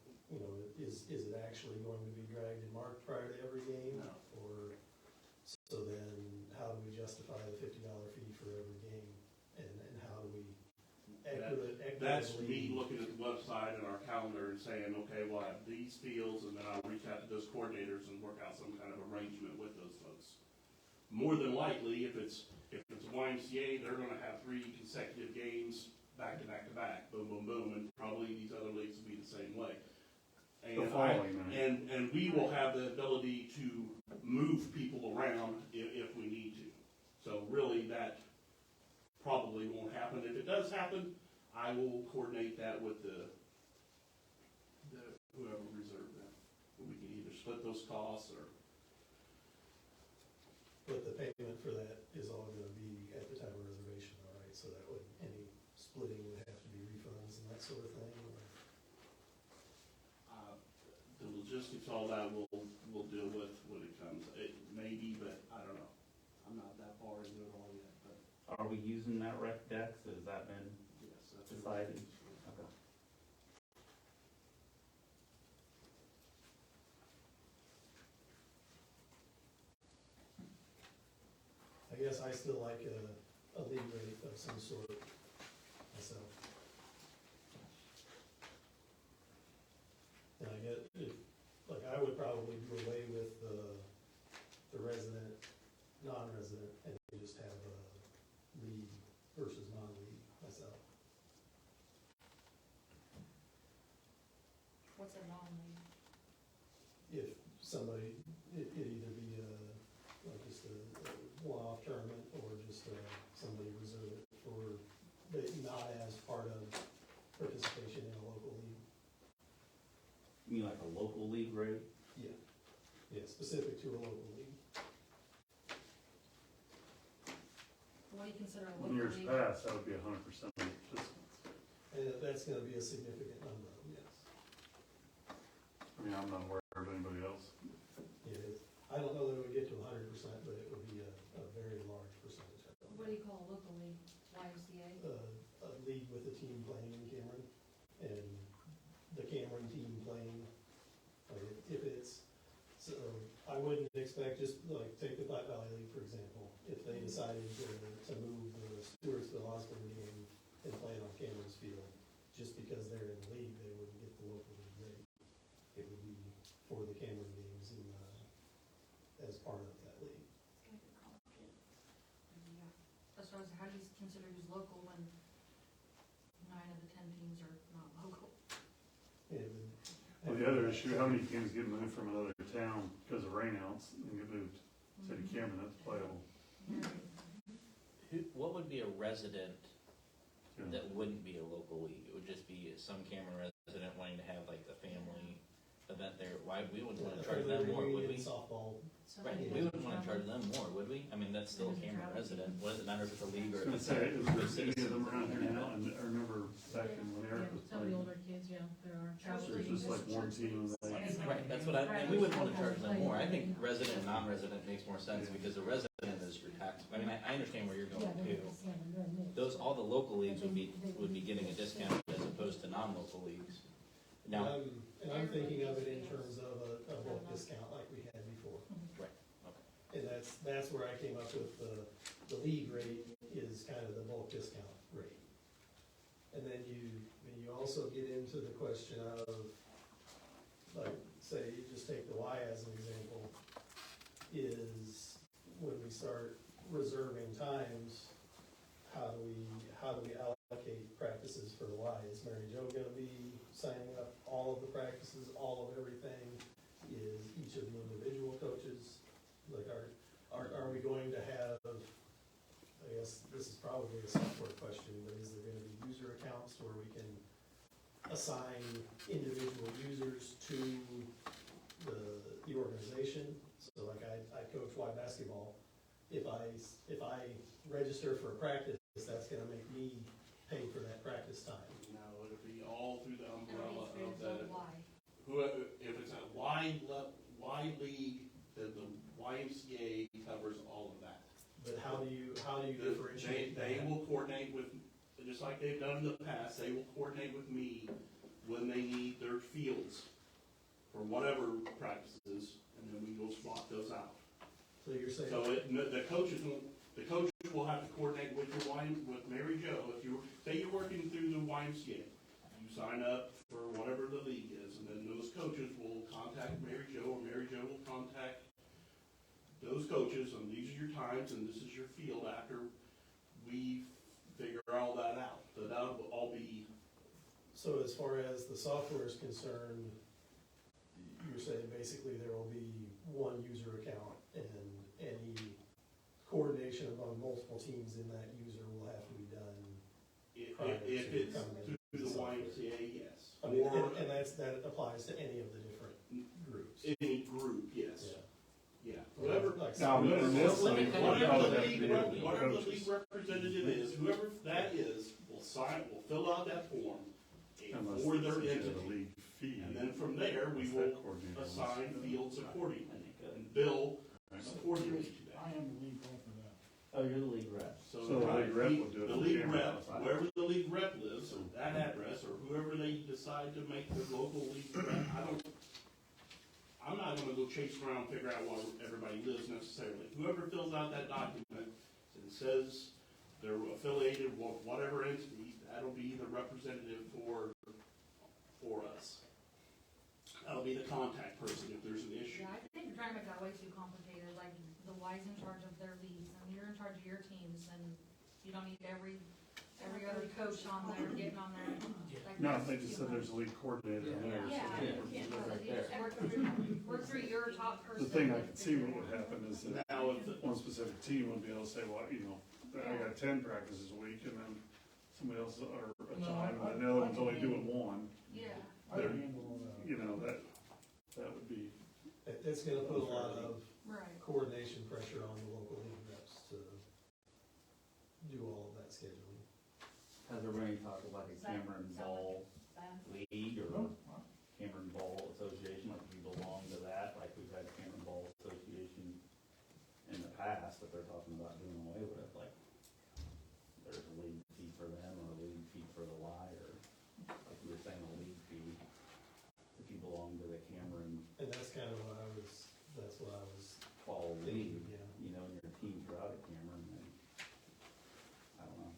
is it actually going to be dragged and marked prior to every game? No. Or, so then how do we justify the $50 fee for every game? And how do we That's me equitably? looking at the website and our calendar and saying, okay, well, I have these fields, and then I'll reach out to those coordinators and work out some kind of arrangement with those folks. More than likely, if it's a YMCA, they're gonna have 3 consecutive games back to back to back, boom, boom, boom, and probably these other leagues will be the same way. The following night. And we will have the ability to move people around if we need to. So really, that probably won't happen. If it does happen, I will coordinate that with the whoever reserved that. We can either split those costs or. But the payment for that is all gonna be at the time of reservation, all right? So that would, any splitting would have to be refunds and that sort of thing, or? The logistics, all that we'll deal with when it comes. It may be, but I don't know. I'm not that far into it all yet, but Are we using that rec dex? Has that been yes, that's decided? Okay. I guess I still like a league rate of some sort myself. And I get, I would probably do away with the resident, non-resident, and just have a league versus non-league myself. What's a non-league? If somebody, it either be like just a one-off tournament or just a not as part of participation in a local league. You mean like a local league rate? Yeah. Yeah, specific to a local league. What do you consider a In local years league? past, that would be 100% of the participants. And that's gonna be a significant number, yes. I mean, I'm not aware of anybody else. It is. I don't know that it would get to 100%, but it would be a very large percentage. I think. What do you call a local league? YMCA? A league with a team playing in Cameron, and the Cameron team playing, if it's, so I wouldn't expect, just like, take the Platte Valley League, for example, if they decided to move the Stewartsville Osborne game and play it on Cameron's field, just because they're in the league, they wouldn't get the local league rate. It would be for the Cameron games in, as part of that league. It's gonna get complicated. Yeah. As far as how do you consider who's local when 9 of the 10 teams are not local? It would. Well, the other issue, how many teams get moved from another town because of rainouts and get moved to Cameron, that's playable. What would be a resident Yeah. that wouldn't be a local league? It would just be some Cameron resident wanting to have like the family event there. Why, we wouldn't wanna charge them more, would we? Softball. Right, we wouldn't wanna charge them more, would we? I mean, that's still a Cameron resident. What does it matter if it's a league I or was if gonna it's say, a is there any of them around here now? And I remember back in when Eric was Some of the playing, older kids, yeah, there are. travel there's leagues. just like one team that Right, that's what and we wouldn't wanna charge them more. I think resident and non-resident makes more sense because the resident is your tax, I mean, I understand where you're Yeah, going they're too. mixed, yeah, they're mixed. Those, all the local leagues would be getting a discount as opposed to non-local leagues. Now, And I'm thinking of it in terms of a bulk discount like we had before. right, okay. And that's where I came up with the league rate is kind of the bulk discount rate. And then you also get into the question of, like, say, you just take the Y as an example, is when we start reserving times, how do we allocate practices for the Y? Is Mary Jo gonna be signing up all of the practices, all of everything? Is each of the individual coaches, like, are we going to have, I guess this is probably a software question, but is there gonna be user accounts where we can assign individual users to the organization? So like I coach Y basketball. If I register for a practice, that's gonna make me pay for that practice time. No, it'll be all through the umbrella Everything's of rated the, on Y. whoever, if it's a Y league, then the YMCA covers all of that. But how do you differentiate They that? will coordinate with, just like they've done in the past, they will coordinate with me when they need their fields for whatever practices, and then we go swap those out. So you're saying, So the coaches will have to coordinate with with Mary Jo. If say you're working through the YMCA, you sign up for whatever the league is, and then those coaches will contact Mary Jo, or Mary Jo will contact those coaches, and these are your times, and this is your field after we figure all that out. So that'll all be, so as far as the software is concerned, you're saying basically there will be one user account and any coordination among multiple teams in that user will have to be done. if it's through the YMCA, yes. I mean, Or and that applies to any of the different groups. any group, yes. Yeah. Yeah, whatever, Like, Now, whatever in this thing, whatever the coaches. league representative is, whoever that is, will fill out that form Unless for their it's a entity. league fee. And then from there, we Unless will that coordinator wants assign to- fields accordingly and bill accordingly to that. I am the lead rep for that. Oh, you're the league rep. So So the league rep will do it the from league Cameron. rep, wherever the league rep lives, or that address, or whoever they decide to make their local league rep, I'm not gonna go chase around and figure out where everybody lives necessarily. Whoever fills out that document and says they're affiliated with whatever entity, that'll be the representative for us. That'll be the contact person if there's an issue. Yeah, I think you're trying to make that way too complicated, like the Y's in charge of their leagues, and you're in charge of your teams, and you don't need every other coach on there, getting on there. Like, No, they just said there's a league coordinator in there. Yeah, so- you can't, you just work through your top person. The thing I could see what would happen is that Now, if the, one specific team would be able to say, well, I got 10 practices a week, and then somebody else or a No, time, I- and the other one's I only can doing one, Yeah. I can handle all that. you know, that would be, It's gonna put a lot of Right. coordination pressure on the local league reps to do all of that scheduling. Has there been any talk about a Cameron Ball League or Cameron Ball Association, like we belong to that, like we've had Cameron Ball Association in the past, but they're talking about doing away with it, like there's a league fee for them or a league fee for the Y, or like you were saying, a league fee if you belong to the Cameron And that's kind of what that's what I was Ball thinking, League, yeah. you know, and your teams are out of Cameron, and I don't know,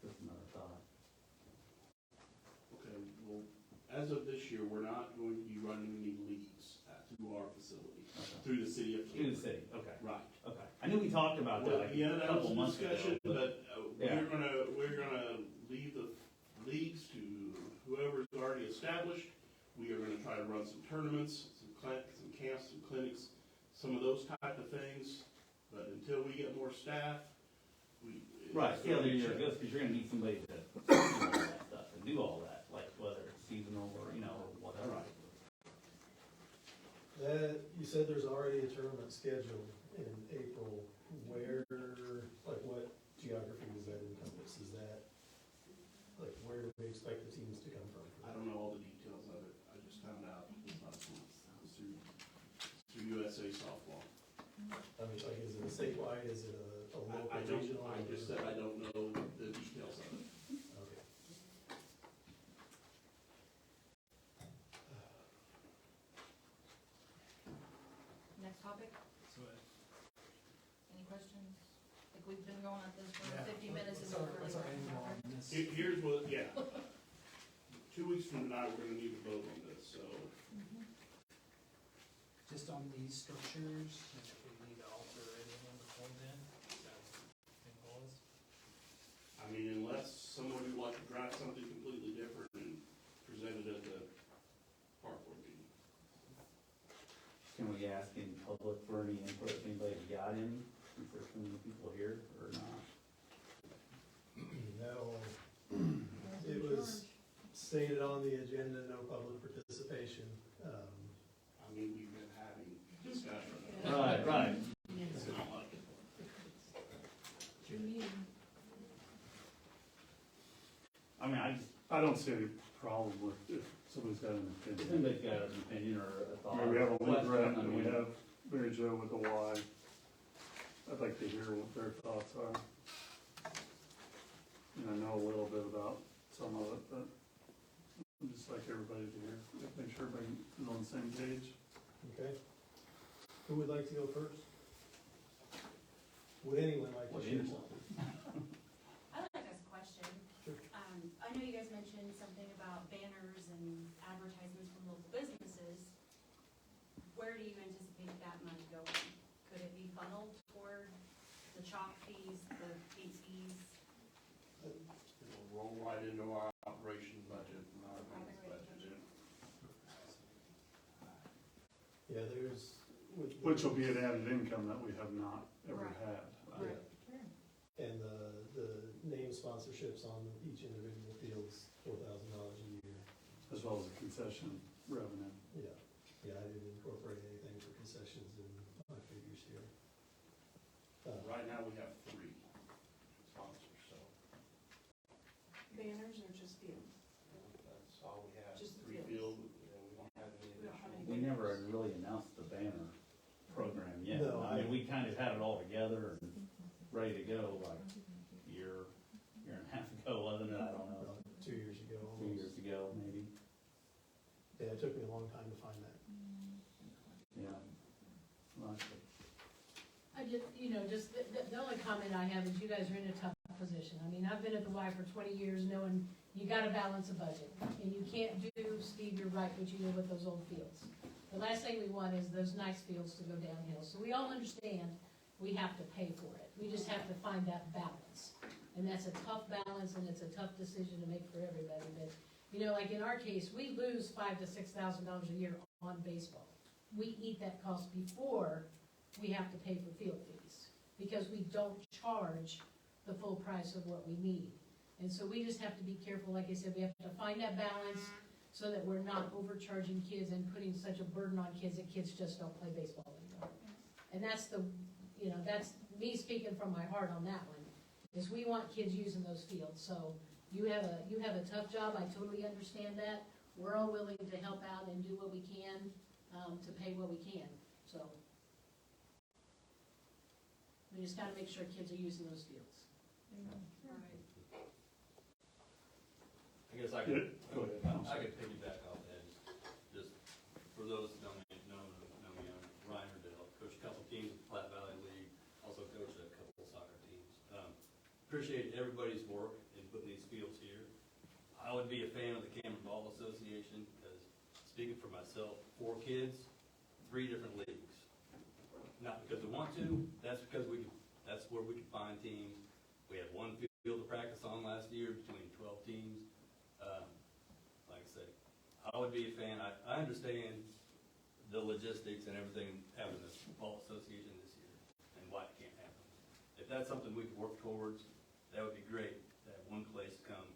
just another thought. Okay, well, as of this year, we're not going to be running any leagues through our facility, Okay. through the city of Through the Cameron. city, okay, Right. okay. I knew we talked about that Well, like yeah, a that was couple a months ago, discussion, but, but yeah. we're gonna leave the leagues to whoever's already established. We are gonna try to run some tournaments, some camps, some clinics, some of those type of things. But until we get more staff, right, see how the year goes, because you're gonna need somebody to do all that stuff and do all that, like whether it's seasonal or, you know, or whatever. You said there's already a tournament scheduled in April. Where, like, what geography does that encompass? Is that, like, where do we expect the teams to come from? I don't know all the details of it. I just found out last month. It was through USA softball. I mean, like, is it a statewide, is it a local, I don't, regional? I just said I don't know the details of it. Okay. Next topic, So, any questions? Like, we've been going at this for yeah. 50 minutes. What's our angle on this? Here's what, yeah. 2 weeks from tonight, we're gonna need to vote on this, so. Just on these structures, and if we need to alter any of them before then, is that what it was? I mean, unless someone would like to draft something completely different and present it at the park board meeting. Can we ask in public for any input, if anybody's got any, since there's so many people here, or not? No, it was stated on the agenda, no public participation. I mean, we've been having discussion. Right. It's not like, I mean, I don't see any problem with if somebody's got an if opinion. anybody's got an opinion or a I thought. mean, we have a lead question, rep I and we mean, have Mary Jo with a Y. I'd like to hear what their thoughts are. And I know a little bit about some of it, but I'd just like everybody to hear, make sure everybody is on the same page. Okay. Who would like to go first? Would anyone like to Would share anyone? something? I'd like to ask a question. Sure. I know you guys mentioned something about banners and advertisements from local businesses. Where do you anticipate that money going? Could it be funneled toward the chalk fees, the paint fees? it'll roll right into our operation budget and our maintenance budget. Yeah, there's. Which will be an added income that we have not ever Right. had. Yeah. And the name sponsorships on each individual field's $4,000 a year. As well as the concession revenue. Yeah, yeah, I didn't incorporate anything for concessions in my figures here. Right now, we have 3 sponsors, so Banners or just fields? that's all we have. Just the 3 fields. field, we don't have any We don't have additional. any. We never had really announced the banner program yet. No, I mean, we kind of had it all together and ready to go like year and a half ago, wasn't it? I don't know, About 2 years ago 2 almost. years ago, maybe, Yeah, it took me a long time to find that. yeah. Like, I just, the only comment I have is you guys are in a tough position. I mean, I've been at the Y for 20 years knowing you gotta balance a budget. And you can't do, Steve, you're right, what you know with those old fields. The last thing we want is those nice fields to go downhill. So we all understand we have to pay for it. We just have to find that balance. And that's a tough balance and it's a tough decision to make for everybody. But, like in our case, we lose $5,000 to $6,000 a year on baseball. We eat that cost before we have to pay for field fees, because we don't charge the full price of what we need. And so we just have to be careful, like I said, we have to find that balance so that we're not overcharging kids and putting such a burden on kids that kids just don't play baseball anymore. And that's the, you know, that's me speaking from my heart on that one, is we want kids using those fields. So you have a tough job, I totally understand that. We're all willing to help out and do what we can, to pay what we can, so. We just gotta make sure kids are using those fields. Right. I guess I Good. could, Go ahead. I could piggyback off that, just for those that don't know me, I'm Ryan Riddell, coach a couple teams in the Platte Valley League, also coach a couple soccer teams. Appreciate everybody's work in putting these fields here. I would be a fan of the Cameron Ball Association, because speaking for myself, 4 kids, 3 different leagues. Not because we want to, that's because that's where we can find teams. We had one field to practice on last year between 12 teams. Like I said, I would be a fan. I understand the logistics and everything having this ball association this year and why it can't happen. If that's something we could work towards, that would be great, to have one place to come,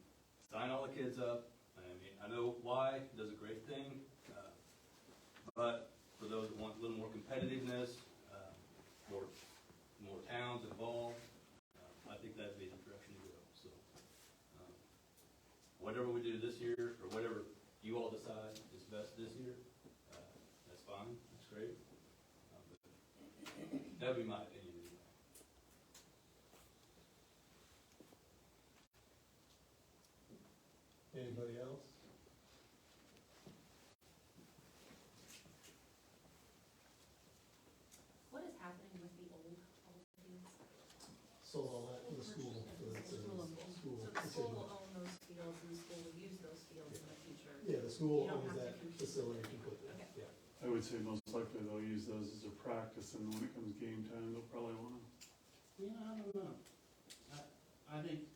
sign all the kids up. I mean, I know Y does a great thing, but for those that want a little more competitiveness, more towns involved, I think that'd be the direction to go. So, whatever we do this year, or whatever you all decide is best this year, that's fine, that's great. But that'd be my opinion anyway. Anybody else? What is happening with the old fields? Sold all that to the school, so it's a school So the school decision. will own those fields and the school will use those fields in the future. Yeah, the school You don't owns have to that compete. facility completely, Okay. yeah. I would say most likely they'll use those as a practice, and when it comes game time, they'll probably wanna. Yeah, I don't know. I think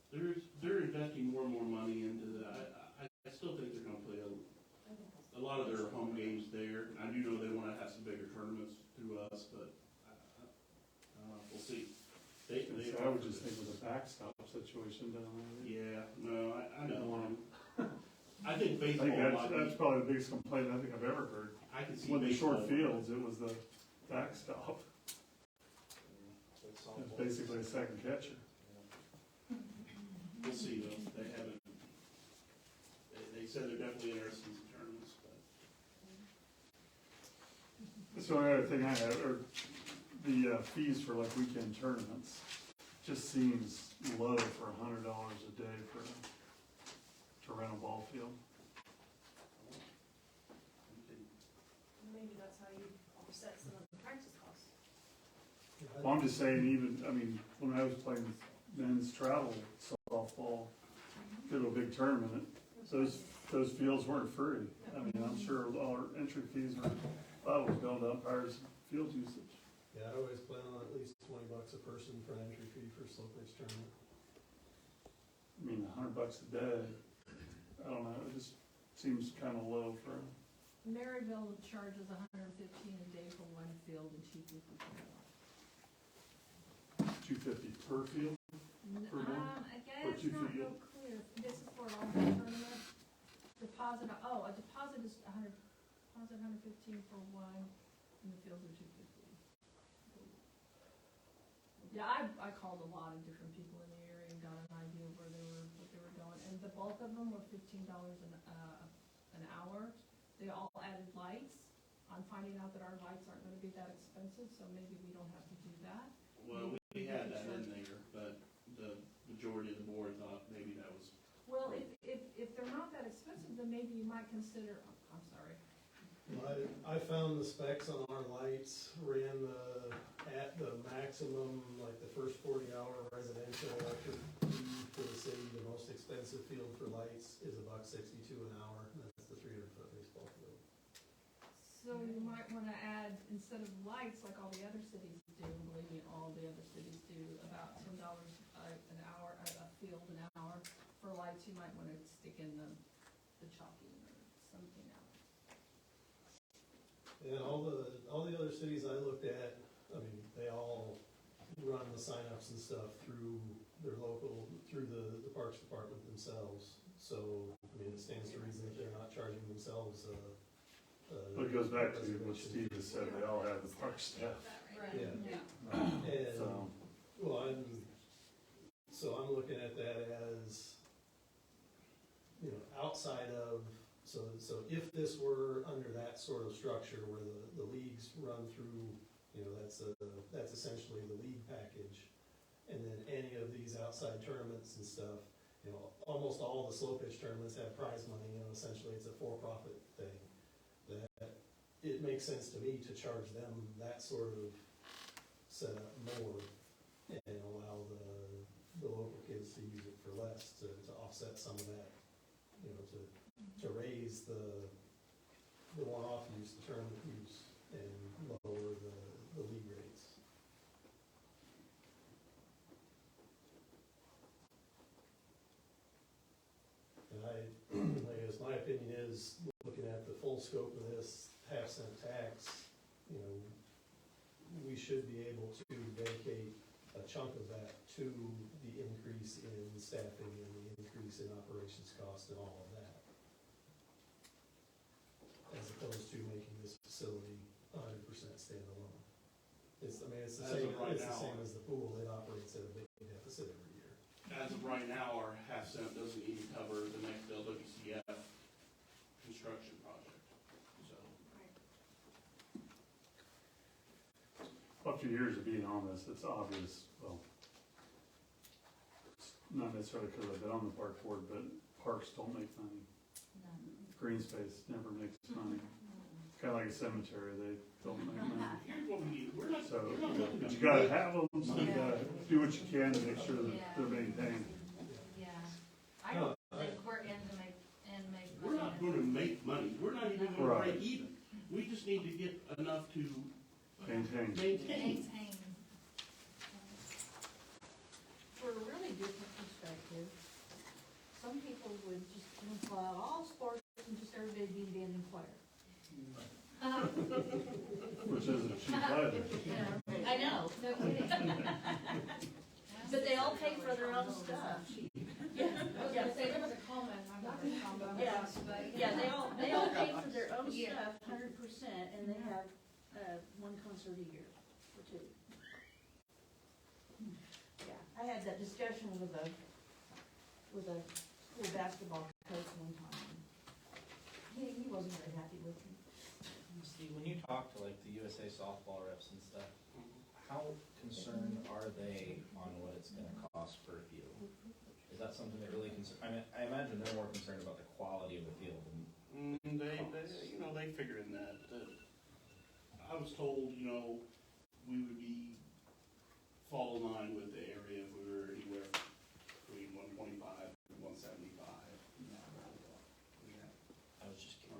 they're investing more and more money into that. I still think they're gonna play a lot of their home games there. I do know they wanna have some bigger tournaments through us, but, we'll see. I would just think with a backstop situation down there. Yeah, no, I know. I think I think baseball might that's be, probably the biggest complaint I think I've ever heard. I can see With the baseball. short fields, it was the backstop. It's basically a second catcher. We'll see though, they haven't, they said they're definitely interested in some tournaments, but. That's the only other thing I have, or the fees for like weekend tournaments, just seems low for $100 a day to rent a ball field. Maybe that's how you offset some of the practice costs. Well, I'm just saying, even, I mean, when I was playing men's travel softball, go to a big tournament, those fields weren't free. I mean, I'm sure our entry fees were, I was going to umpires' field usage. Yeah, I always plan on at least $20 a person for an entry fee for slow pitch tournament. I mean, $100 a day, I don't know, it just seems kind of low for, Maryville charges $115 a day for one field and $250 per one. $250 per field? Per one? I Or guess not 250? real clear, this is for an all-day tournament, deposit, a deposit is deposit $115 for one, and the fields are $250. Yeah, I called a lot of different people in the area and got an idea of what they were going, and the bulk of them were $15 an hour. They all added lights. I'm finding out that our lights aren't gonna be that expensive, so maybe we don't have to do that. Well, we had that in there, but the majority of the board thought maybe that was. Well, if they're not that expensive, then maybe you might consider, I'm sorry. I found the specs on our lights, ran at the maximum, like the first 40-hour residential electric fee for the city. The most expensive field for lights is $1.62 an hour, and that's the 300-foot baseball field. So you might wanna add, instead of lights, like all the other cities do, believe me, all the other cities do, about $10 an hour, a field an hour. For lights, you might wanna stick in the chalking or something else. And all the other cities I looked at, I mean, they all run the signups and stuff through they're local through the Parks Department themselves. So, I mean, it stands to reason that they're not charging themselves, But it goes back to what Steve has said, they all have the park staff. Yeah. Yeah. And, So, well, I'm looking at that as, you know, outside of, so if this were under that sort of structure where the leagues run through, you know, that's essentially the league package. And then any of these outside tournaments and stuff, you know, almost all the slow pitch tournaments have prize money, you know, essentially it's a for-profit thing. That it makes sense to me to charge them that sort of setup more and allow the local kids to use it for less, to offset some of that, you know, to raise the one-off use, the tournament use, and lower the league rates. And I guess my opinion is, looking at the full scope of this half-cent tax, you know, we should be able to dedicate a chunk of that to the increase in staffing and the increase in operations cost and all of that, as opposed to making this facility 100% standalone. It's the same as the pool. It operates at a big deficit every year. As of right now, our half cent doesn't even cover the next LWCF construction project, so. after years of being on this, it's obvious, well, it's not necessarily because I've been on the park board, but parks don't make money. Green space never makes money. Kind of like a cemetery, they don't make money. Here's what we need, we're not, So, we're not looking but to. you gotta have them, so you gotta do what you can to make sure that they're maintained. Yeah, I don't think we're in to make We're not gonna make money, we're not even gonna Right. break even. We just need to get enough to Maintained. maintain. For a really different perspective, some people would just imply all sports and just everybody be band and choir. Which is a cheap pleasure. I know, no kidding. But they all pay for their own stuff. I was gonna say, there was a comment, I'm not gonna comment on Yeah. this, but. Yeah, they all pay for their own Yeah. stuff 100%, and they have, one concert a year, or two. Yeah, I had that discussion with a school basketball coach one time. He wasn't very happy with me. Steve, when you talk to like the USA softball reps and stuff, how concerned are they on what it's gonna cost per field? Is that something that really I mean, I imagine they're more concerned about the quality of the field and They figure in that, I was told, you know, we would fall in line with the area if we were anywhere between 125 and 175. I was just curious.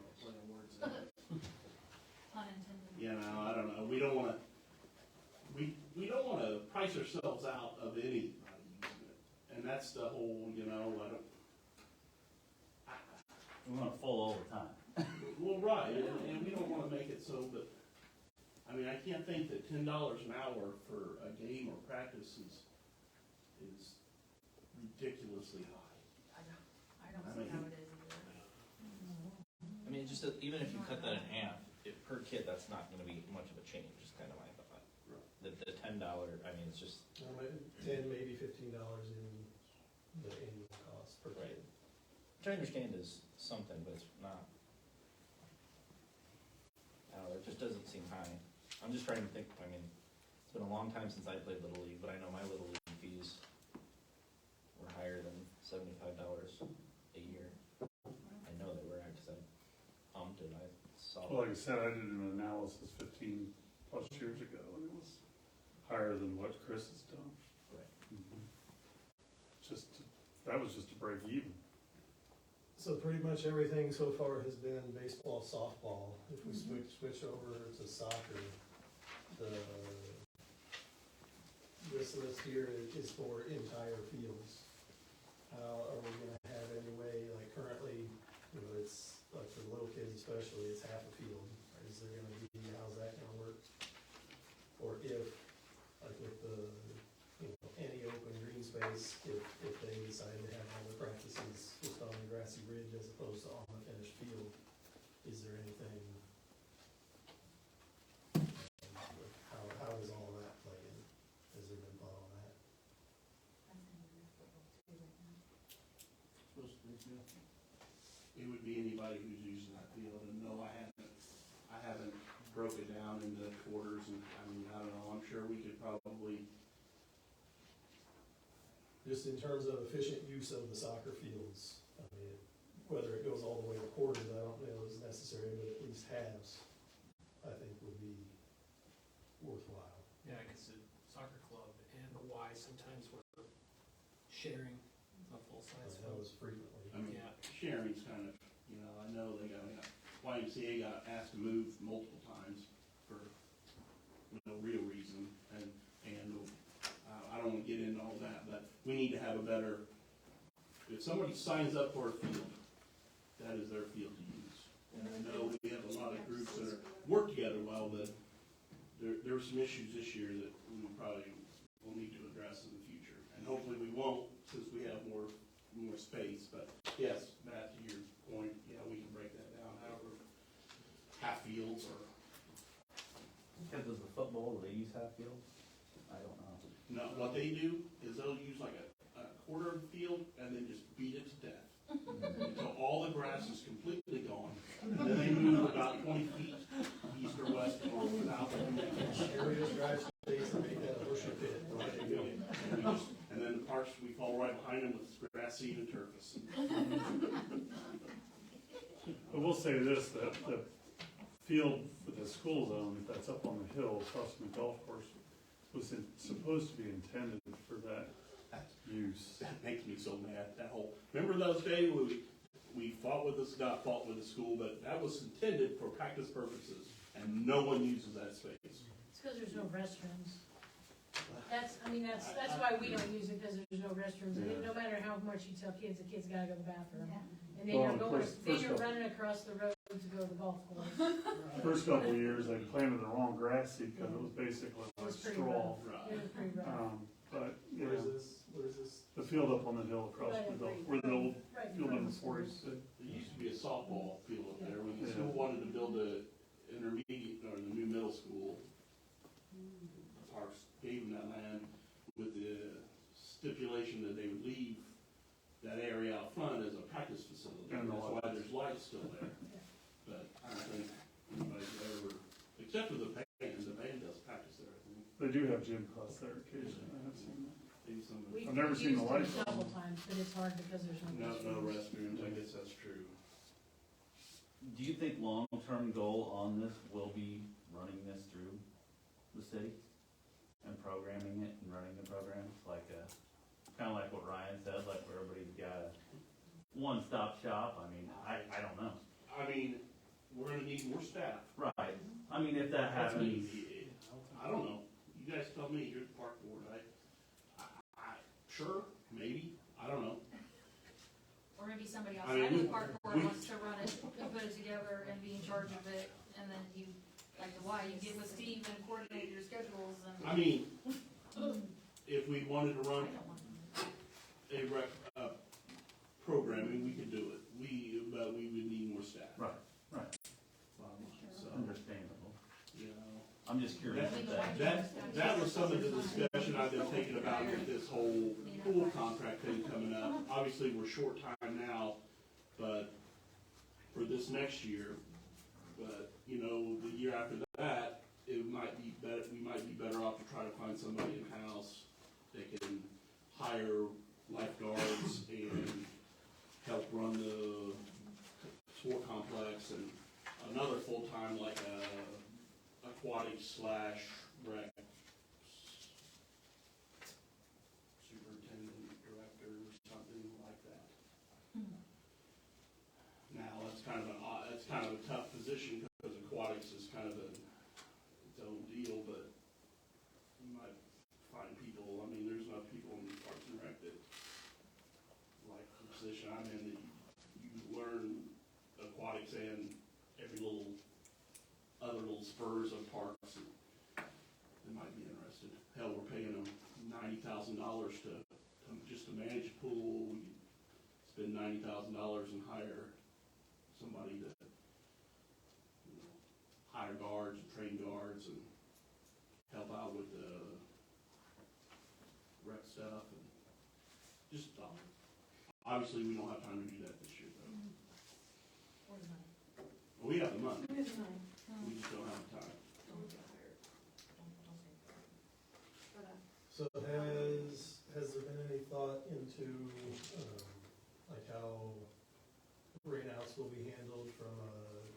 Unintended. You know, I don't know, we don't wanna price ourselves out of anybody using it, and that's the whole, We want full overtime. well, right, and we don't wanna make it so, but, I mean, I can't think that $10 an hour for a game or practice is ridiculously high. I don't see how it is either. I mean, just that even if you cut that in half, per kid, that's not gonna be much of a change, is kind of my thought. The $10, I mean, it's just, $10, maybe $15 in the annual cost per Right. kid. which I understand is something, but it's not. I don't know, it just doesn't seem high. I'm just trying to think, I mean, it's been a long time since I played Little League, but I know my Little League fees were higher than $75 a year. I know they were, because I pumped it, I saw. Well, like I said, I did an analysis 15 plus years ago, and it was higher than what Chris has done. Right. That was just to break even. So pretty much everything so far has been baseball, softball. If we switch over to soccer, this list here is for entire fields. How are we gonna have any way, like currently, it's like for little kids especially, it's half a field. Is there gonna be, how's that gonna work? Or if, like with any open green space is if they decide to have all their practices just on the grassy ridge as opposed to on the finished field, is there anything? How does all of that play in? Has there been thought on that? It would be anybody who's using that field, and no, I haven't broke it down into quarters, and, I mean, I don't know, I'm sure we could probably, Just in terms of efficient use of the soccer fields, I mean, whether it goes all the way to quarters, I don't know is necessary, but at least halves, I think would be worthwhile. Yeah, cause the soccer club and the Y sometimes we're sharing a full-size That field. was frequently. I mean, Yeah. sharing's kind of, you know, I know they got, YMCA got asked to move multiple times for no real reason, and I don't wanna get into all that, but we need to have a better, if somebody signs up for a field, that is their field to use. And I know we have a lot of groups that work together well, but there were some issues this year that we probably will need to address in the future. And hopefully we won't, since we have more space, but yes, Matt, to your point, yeah, we can break that down, however, half fields or, Because of the football, do they use half fields? I don't know. no, what they do is they'll use like a quarter of the field and then just beat it to death. Until all the grass is completely gone, and then they move about 20 feet east or west or south. Everybody just drives space and make that a bushy pit. And then the parks, we fall right behind them with grass seed and turfs. I will say this, that the field with the school zone that's up on the hill across from the golf course was supposed to be intended for that use. That makes me so mad, that whole, remember those days when we fought with this, not fought with the school, but that was intended for practice purposes, and no one uses that space. It's because there's no restrooms. That's why we don't use it, because there's no restrooms. And no matter how much you tell kids, the kids gotta go to the bathroom. And then Well, you're going, then you're first running across the road to go to the golf course. First couple of years, they planted the wrong grass seed because it was basically It like was pretty straw. rough. It was pretty rough. But, you Where is know, this? What is this? the field up on the hill across Right, from the, right. where the old Right in field front number of the 40 schools. stood. There used to be a softball field up there, when the Yeah. school wanted to build a intermediate, or the new middle school. The parks gave them that land with the stipulation that they would leave that area out front as a practice facility. And That's the why there's lights still there. But I don't think anybody's ever, except for the band does practice there, I think. They do have gym class there occasionally. I have seen that. Maybe some of We've I've never seen the used it lights a on. couple times, but it's hard because there's no no restrooms. restrooms, I guess that's true. Do you think long-term goal on this will be running this through the city? And programming it and running the programs, like kinda like what Ryan said, like where everybody's got a one-stop shop? I mean, I don't know. I mean, we're gonna need more staff. Right, I mean, if that That's me. happens, I don't know. You guys tell me, you're the park board, sure, maybe, I don't know. Or maybe somebody I mean, outside of the park board we- wants to run it and put it together and be in charge of it, and then you, like the Y, you get with Steve and coordinate your schedules and. I mean, if we wanted to run I don't want a programming, we could do it. But we would need more staff. right, So, understandable. you know. I'm just curious if that. That was some of the discussion I've been thinking about with this whole pool contract thing coming up. Obviously, we're short time now, but for this next year, but, you know, the year after that, it might be better, we might be better off to try to find somebody in-house that can hire lifeguards and help run the sport complex, and another full-time, like aquatic / rec superintendent, director, something like that. Now, that's kind of a tough position, because aquatics is kind of its own deal, but you might find people, I mean, there's enough people in Parks and Rec that like the position I'm in, that you learn aquatics and every other little spurs of parks. $90,000 and hire somebody to, you know, hire guards and train guards and help out with the rec stuff and just, obviously we don't have time to do that this year though. Or the money. Well, we have the money, Where's mine? we just don't have the time. Don't get hired. Don't say that. But, So has there been any thought into, like how rainouts will be handled from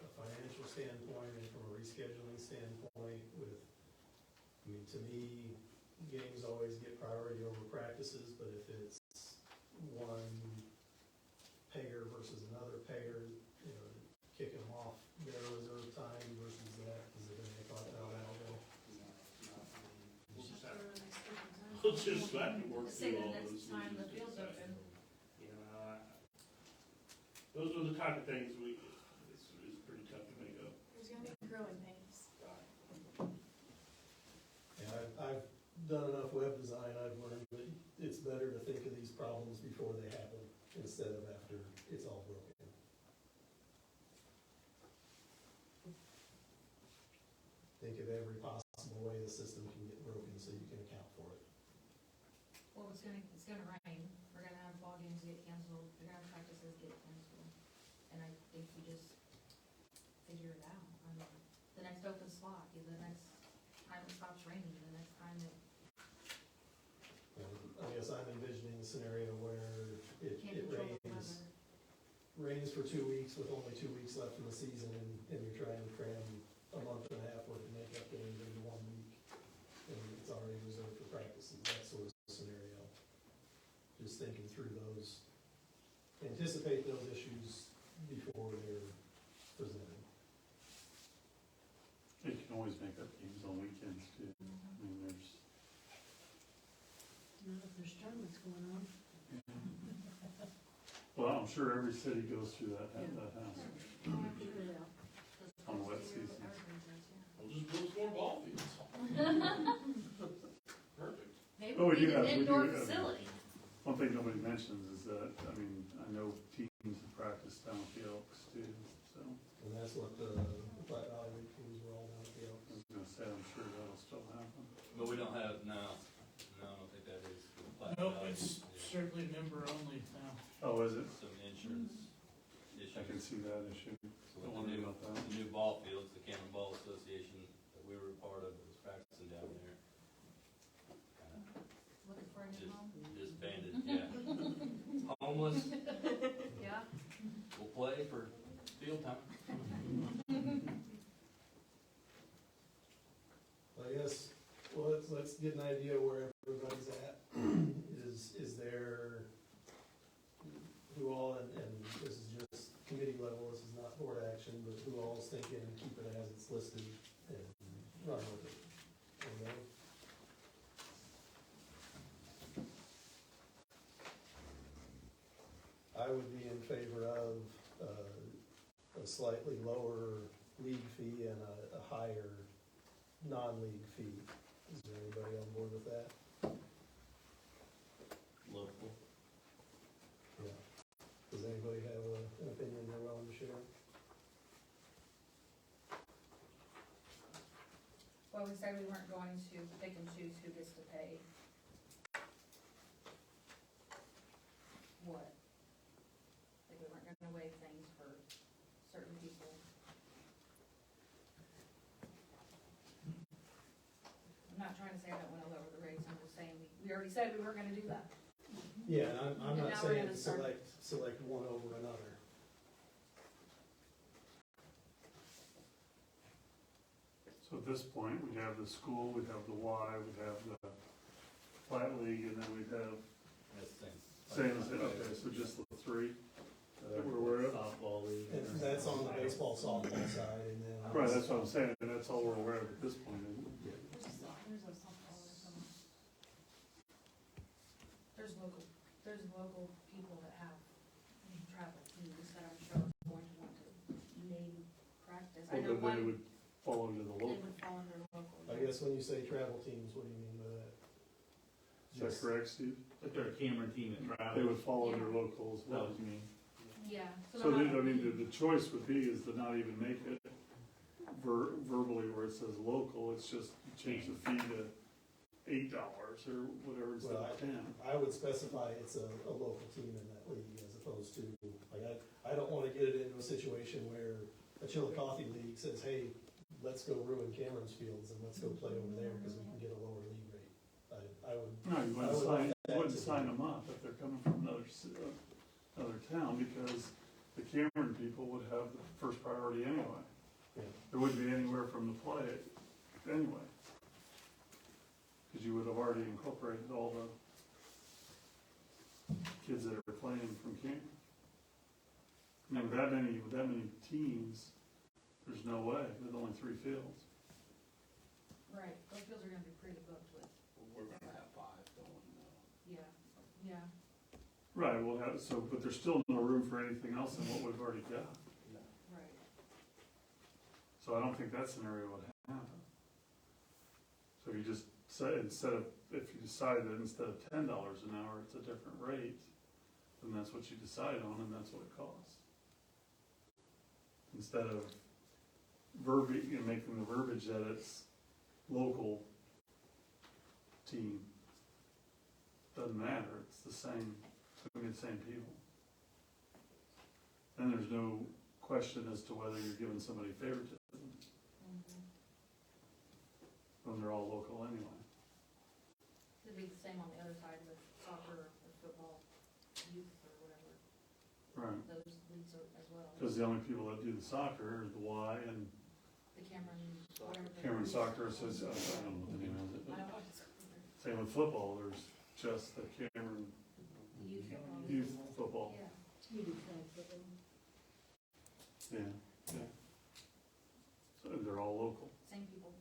a financial standpoint and from a rescheduling standpoint with, I mean, to me, games always get priority over practices, but if it's one payer versus another payer, you know, kick them off their reserve time versus that, is there any thought about that? We'll just for have, the next week and time. we'll just have to work Let's say through the all next those time the things. field's open. Those are the type of things it's pretty tough to make up. There's gonna be growing pains. Yeah, I've done enough web design, I've learned that it's better to think of these problems before they happen instead of after it's all broken. Think of every possible way the system can get broken so you can account for it. Well, it's gonna rain, we're gonna have ball games get canceled, we're gonna have practices get canceled. And I think we just figure it out. I mean, the next open slot, the next time it stops raining, the next time it And I guess I'm envisioning a scenario where it can't control the rains weather. for 2 weeks with only 2 weeks left in the season and you're trying to cram a month and a half worth of makeup into 1 week. And it's already reserved for practices, that sort of scenario. Just thinking through those, anticipate those issues before they're presented. You can always make up games on weekends too. I mean, there's, Not if there's tournaments going on. well, I'm sure every city goes through that hassle Oh, I'm sure they will. on wet season. We'll just build more ball fields. Perfect. Maybe Oh, we we need do an have- we do indoor have- facility. One thing nobody mentions is that, I mean, I know teams have practiced down at the Elks too, so And that's what the Platte Valley League teams were all down at the I Elks. was gonna say, I'm sure that'll still happen. But we don't have, no, I don't think that is. for the Platte Nope, Valley. it's Yeah. strictly member only now. Oh, is it? Some insurance I can issues. see that issue. So Don't with worry the new, about that. the new ball fields, the Cameron Ball Association that we were a part of, that was practicing down there. Kinda Looking for a new home? disbanded, yeah. Homeless, Yeah. we'll play for field time. I guess, well, let's get an idea where everybody's at. Is there, who all, and this is just committee level, this is not board action, but who all is thinking and keep it as it's listed and run with it? Anybody? I would be in favor of a slightly lower league fee and a higher non-league fee. Is there anybody on board with that? Local. Yeah. Does anybody have an opinion they're willing to share? Well, we said we weren't going to pick and choose who gets to pay what. Like, we weren't gonna waive things for certain people. I'm not trying to say I don't wanna lower the rates, I'm just saying, we already said we weren't gonna do that. Yeah, I'm And not now we're saying gonna start- select one over another. So at this point, we have the school, we have the Y, we have the flat league, and then we have, That's the same as, okay, so just the three that we're aware of. Softball league. And that's on the baseball softball side and then. Right, that's what I'm saying, and that's all we're aware of at this point, isn't it? There's a softball or something. There's local people that have travel teams that I'm sure are going to want to maybe practice. I know Well, then they one, would fall under the they local, would fall under local. I guess when you say travel teams, what do you mean by that? is that correct, Steve? If they're a Cameron team that They travels. would fall under Yeah. local as well. What you mean? Yeah. So no matter- I mean, the choice would be is to not even make it verbally where it says local, it's just change the fee to $8 or whatever instead Well, of 10. I would specify it's a local team in that league as opposed to, like, I don't wanna get it into a situation where a Chillicothe league says, hey, let's go ruin Cameron's Fields and let's go play over there because we can get a lower league rate. I would, No, you I wouldn't would sign, like that you wouldn't to sign be- them up if they're coming from another town, because the Cameron people would have the first priority anyway. Yeah. There wouldn't be anywhere from the play anyway. Because you would have already incorporated all the kids that are playing from Cameron. I mean, with that many teams, there's no way, with only 3 fields. Right, those fields are gonna be pretty booked with, We're gonna have 5 going, yeah, yeah. Right, we'll have, but there's still no room for anything else than what we've already got. Right. So I don't think that scenario would happen. So if you just say, if you decide that instead of $10 an hour, it's a different rate, then that's what you decide on and that's what it costs. Instead of making the verbiage that it's local team. Doesn't matter, it's the same, it's gonna be the same people. Then there's no question as to whether you're giving somebody favoritism, when they're all local anyway. It'd be the same on the other side with soccer or football, youth or whatever, Right. those leagues are as well. Because the only people that do the soccer are the Y and The Cameron, whatever. Cameron Soccer Association, I don't know what the name of it, I but don't know what it's called. same with football, there's just the Cameron Youth football. Youth Football. Yeah. You do flag football. Yeah. So they're all local. Same people.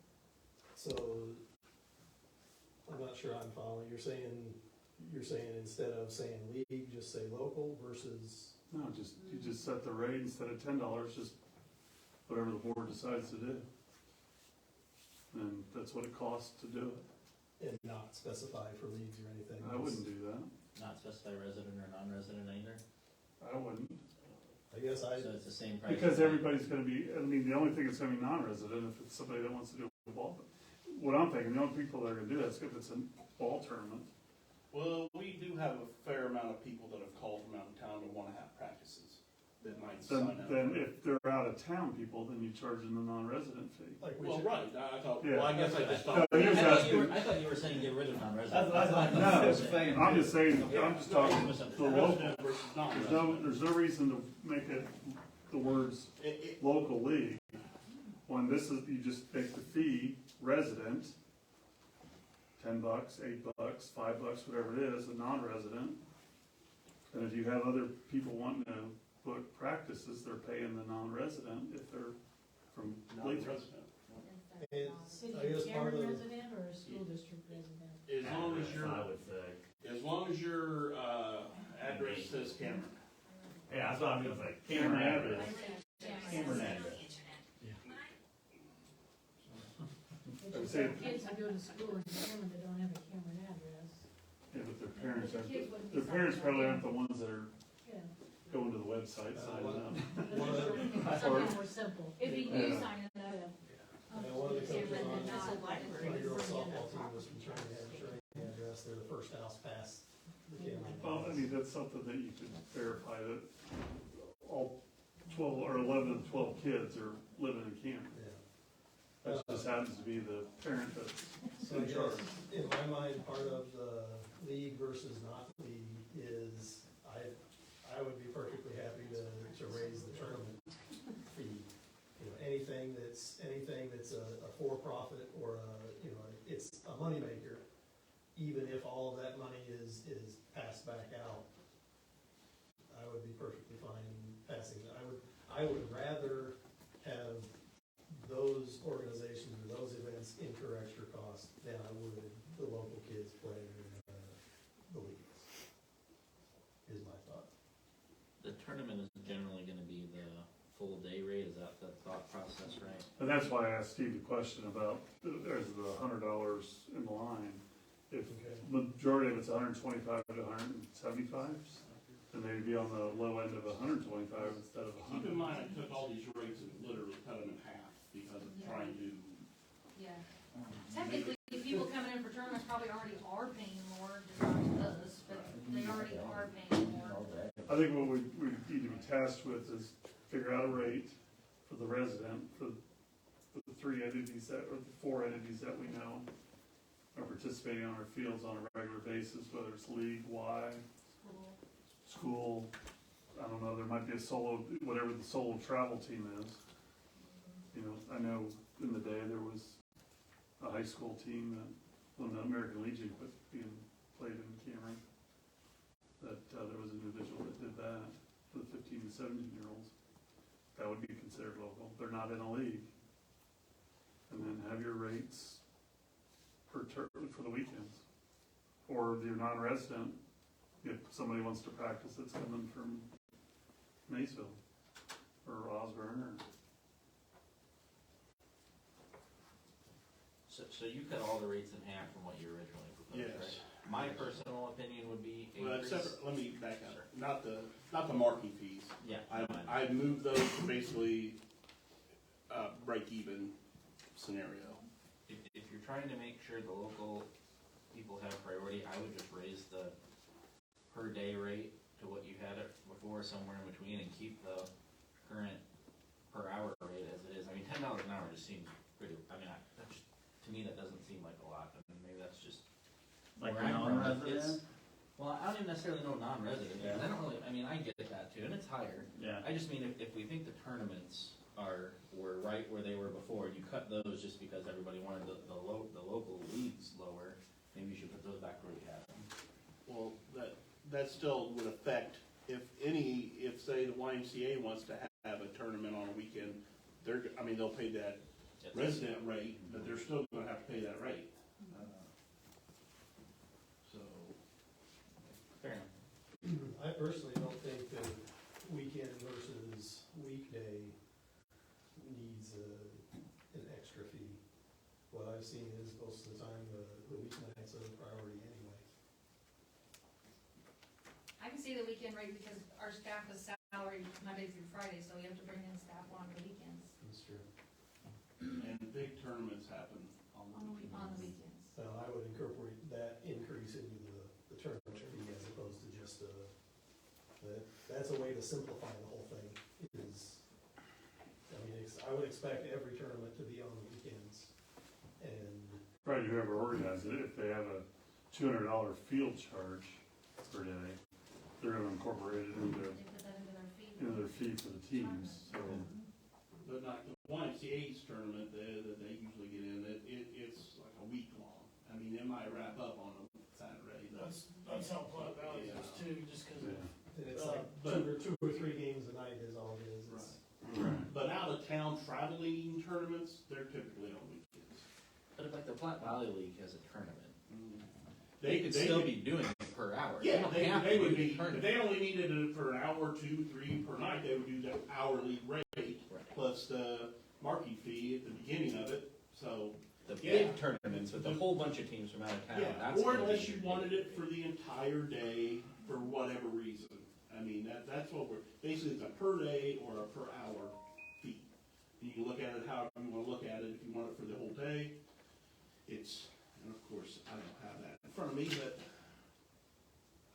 so, I'm not sure I'm following, you're saying instead of saying league, just say local versus, No, you just set the rate instead of $10, just whatever the board decides to do. And that's what it costs to do it. and not specify for leagues or anything? I wouldn't do that. Not specify resident or non-resident either, I wouldn't. I guess so it's the same price. Because everybody's gonna be, I mean, the only thing that's gonna be non-resident if it's somebody that wants to do a ball. What I'm thinking, the only people that are gonna do that is if it's a ball tournament. Well, we do have a fair amount of people that have called from out of town to wanna have practices, that might sign up. Then if they're out of town people, then you charge them the non-resident fee. Like we Well, should, right, I thought, Yeah. well, I guess I just No, thought. you're I just thought asking- I thought you were saying get rid of non-resident. That's what I thought. No, I'm just saying, I'm just talking the local. Resident versus non-resident. There's no reason to make it the words local league. When this is, you just make the fee resident, $10, $8, $5, whatever it is, a non-resident. And if you have other people wanting to book practices, they're paying the non-resident if they're from Bleecker. Non-resident. it's, City I guess of part Cameron of, resident or a school district resident? As long as your, I would say. as long as your, address says Cameron. Yeah, that's what I'm gonna say. Cameron address. Cameron address. But would you say- have kids that go to school in Cameron that don't have a Cameron address. Yeah, but their parents But aren't, the kids wouldn't be their parents signing probably up. aren't the ones that are Yeah. going to the website signing up. Something more simple. It'd be Yeah. you signing up. yeah, one of the coaches Cameron on and not my library. girls softball team was from Trinity address, they're the first house past the Cameron. Well, I mean, that's something that you could verify that all 12 or 11 of the 12 kids are living in Cameron. Yeah. That just happens to be the parent that's So I in charge. guess, in my mind, part of the league versus not league is, I would be perfectly happy to raise the tournament fee. You know, anything that's a for-profit or it's a moneymaker, even if all of that money is passed back out, I would be perfectly fine passing that. I would rather have those organizations or those events incur extra costs than I would the local kids playing the leagues, is my thought. The tournament is generally gonna be the full day rate, is that the thought process, right? And that's why I asked Steve the question about, there's the $100 in the line. If Okay. majority of it's 125 to 175, and they'd be on the low end of 125 instead of Keep 100. in mind, I took all these rates and literally cut them in half because of trying to. Yeah. Technically, people coming in for tournaments probably already are paying more, just not us, but they already are paying more. I think what we need to be tasked with is figure out a rate for the resident, for the 3 entities that, or the 4 entities that we know are participating on our fields on a regular basis, whether it's league-wide, school, I don't know, there might be a solo, whatever the solo travel team is. You know, I know in the day there was a high school team that, when the American Legion quit being played in Cameron, that there was an individual that did that for the 15 to 17-year-olds. That would be considered local. They're not in a league. And then have your rates for the weekends. Or if you're non-resident, if somebody wants to practice that's coming from Maysville or Osborne or. So you cut all the rates in half from what you originally proposed, Yes. right? My personal opinion would be Well, increase. separate, let me back up. Not the marking fees. Yeah. I moved those to basically break even scenario. If you're trying to make sure the local people have priority, I would just raise the per day rate to what you had it before, somewhere in between, and keep the current per hour rate as it is. I mean, $10 an hour just seems pretty, I mean, to me, that doesn't seem like a lot, I mean, maybe that's just. Like where I'm from. non-resident? Well, I don't even necessarily know non-resident, because I don't really, I mean, I get that too, and it's higher. Yeah. I just mean, if we think the tournaments were right where they were before, and you cut those just because everybody wanted the local leagues lower, maybe you should put those back where you had them. Well, that still would affect, if say the YMCA wants to have a tournament on a weekend, they'll pay that resident rate, but they're still gonna have to pay that rate. So. Fair enough. I personally don't think that weekend versus weekday needs an extra fee. What I've seen is most of the time, the weeknights are the priority anyway. I can see the weekend rate because our staff is salaried Monday through Friday, so we have to bring in staff on the weekends. That's true. And big tournaments happen on the weekends. On the weekends. I would incorporate that increase into the tournament fee as opposed to just that's a way to simplify the whole thing, is, I mean, I would expect every tournament to be on the weekends, and. Right, whoever organizes it, if they have a $200 field charge per day, they're gonna incorporate it into They put that into their fee. their fee for the teams, so. But like the YMCA's tournament that they usually get in, it's like a week long. I mean, it might wrap up on a Saturday. That's how Platte Valley is too, just cause of. And it's like two or three games a night is all it is. But out of town traveling tournaments, they're typically on weekends. But if like the Platte Valley League has a tournament, They could still be doing it per hour. Yeah, don't they have to would do the be, if tournament. they only needed it for an hour, 2, 3 per night, they would do the hourly rate Right. plus the marking fee at the beginning of it, so. The Yeah. big tournaments with a whole bunch of teams from out of town, Yeah, that's. or gonna unless be you wanted it for the entire day for whatever reason. I mean, that's what basically it's a per day or a per hour fee. You can look at it however you wanna look at it, if you want it for the whole day, and of course, I don't have that in front of me, but,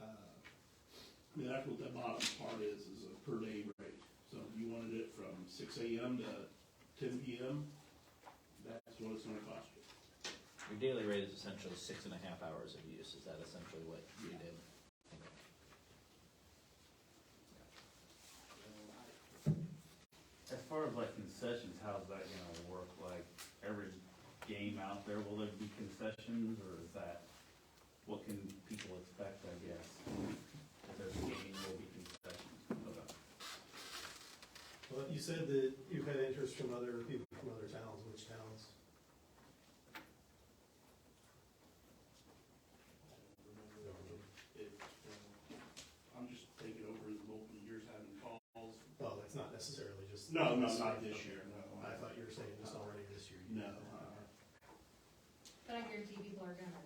I mean, that's what the bottom part is a per day rate. So if you wanted it from 6 AM to 10 PM, that's what it's gonna cost you. Your daily rate is essentially 6.5 hours of use, is that essentially what you did? As far as like concessions, how's that gonna work? Like every game out there, will there be concessions, or is that, what can people expect, I guess? If there's a game, will be concessions. Okay. Well, you said that you've had interest from other people from other towns. Which towns? I'm just taking over the local years having calls. Well, that's not necessarily just. No, not this year, no. I thought you were saying just already this year. No. But I guarantee people are gonna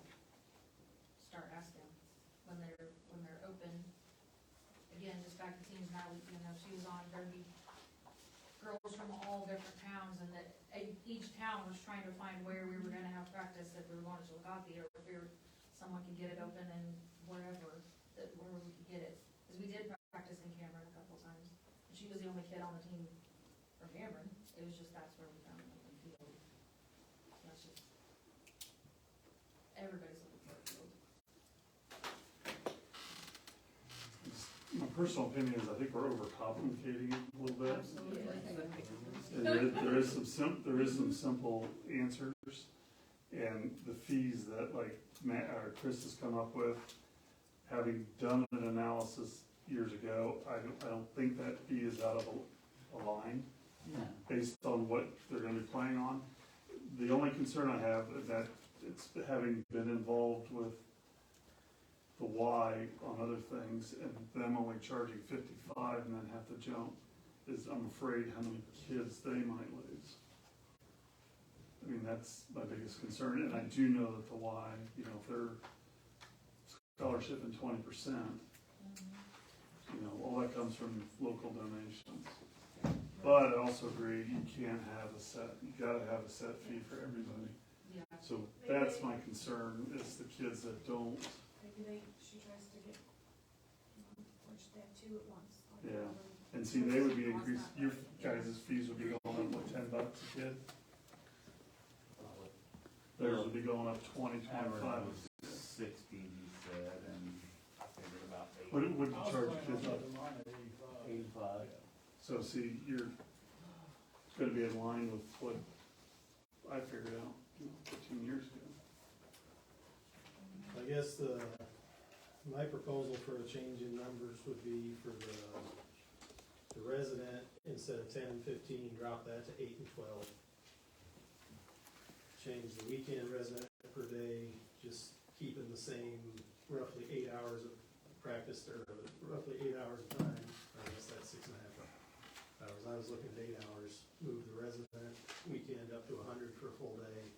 start asking when they're open. Again, track the teams, now, you know, she was on, there'd be girls from all different towns, and that each town was trying to find where we were gonna have practice, if we were going to Chillicothe, or if we were, someone could get it open in wherever, where we could get it. Cause we did practice in Cameron a couple times, and she was the only kid on the team from Cameron, it was just, that's where we found an open field. That's just, everybody's looking for a field. My personal opinion is I think we're overcomplicating it a little bit. Absolutely. And there is some simple answers, and the fees that like Matt or Chris has come up with, having done an analysis years ago, I don't think that fee is out of a line Yeah. based on what they're gonna be playing on. The only concern I have is that it's having been involved with the Y on other things and them only charging 55 and then have to jump, is I'm afraid how many kids they might lose. I mean, that's my biggest concern, and I do know that the Y, you know, if they're scholarship and 20%, you know, all that comes from local donations. But I also agree, you can't have you gotta have a set fee for everybody. Yeah. So that's my concern, is the kids that don't. Maybe she tries to get, or should they have two at once? Yeah. And see, they would be increased, your guys' fees would be going up, what, $10 a kid? Theirs would be going up 20, 25. Average was 60, he said, and I figured about 80. What would you charge kids up? 85. So see, you're gonna be in line with what I figured out, 15 years ago. I guess my proposal for a change in numbers would be for the resident, instead of 10 and 15, drop that to 8 and 12. Change the weekend resident per day, just keeping the same roughly 8 hours of practice, or roughly 8 hours of time. I guess that's 6.5 hours. I was looking at 8 hours, move the resident weekend up to 100 for a full day,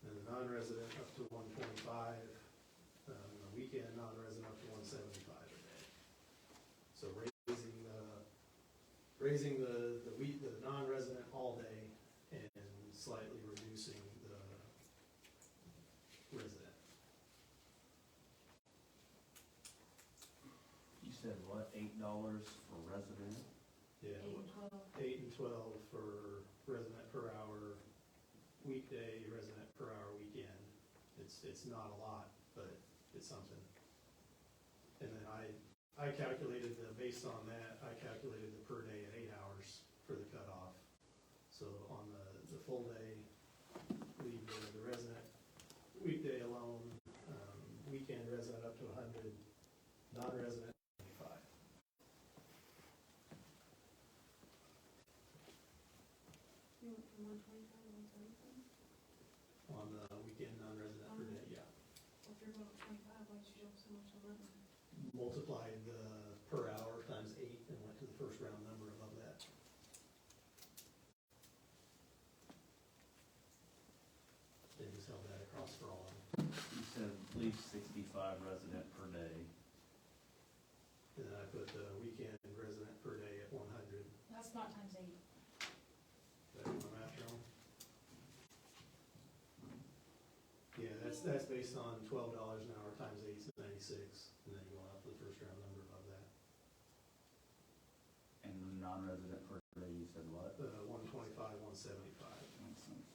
and the non-resident up to 125, the weekend non-resident up to 175 a day. So raising the non-resident all day and slightly reducing the resident. You said what, $8 for resident? Yeah, 8 and 12. 8 and 12 for resident per hour, weekday resident per hour weekend. It's not a lot, but it's something. And then I calculated based on that, I calculated the per day at 8 hours for the cutoff. So on the full day, leave the resident weekday alone, weekend resident up to 100, non-resident 25. You went from 125 to 175? On the weekend non-resident per day, yeah. Well, if you're going up 25, why did you jump so much on that one? Multiplied the per hour times 8 and went to the first round number above that. They just held that across for all of them. You said at least 65 resident per day. And then I put the weekend resident per day at 100. That's not times 8. That my math wrong? Yeah, that's based on $12 an hour times 8 is 96, and then going up to the first round number above that. And the non-resident per day, you said what? 125, 175. 175, 170.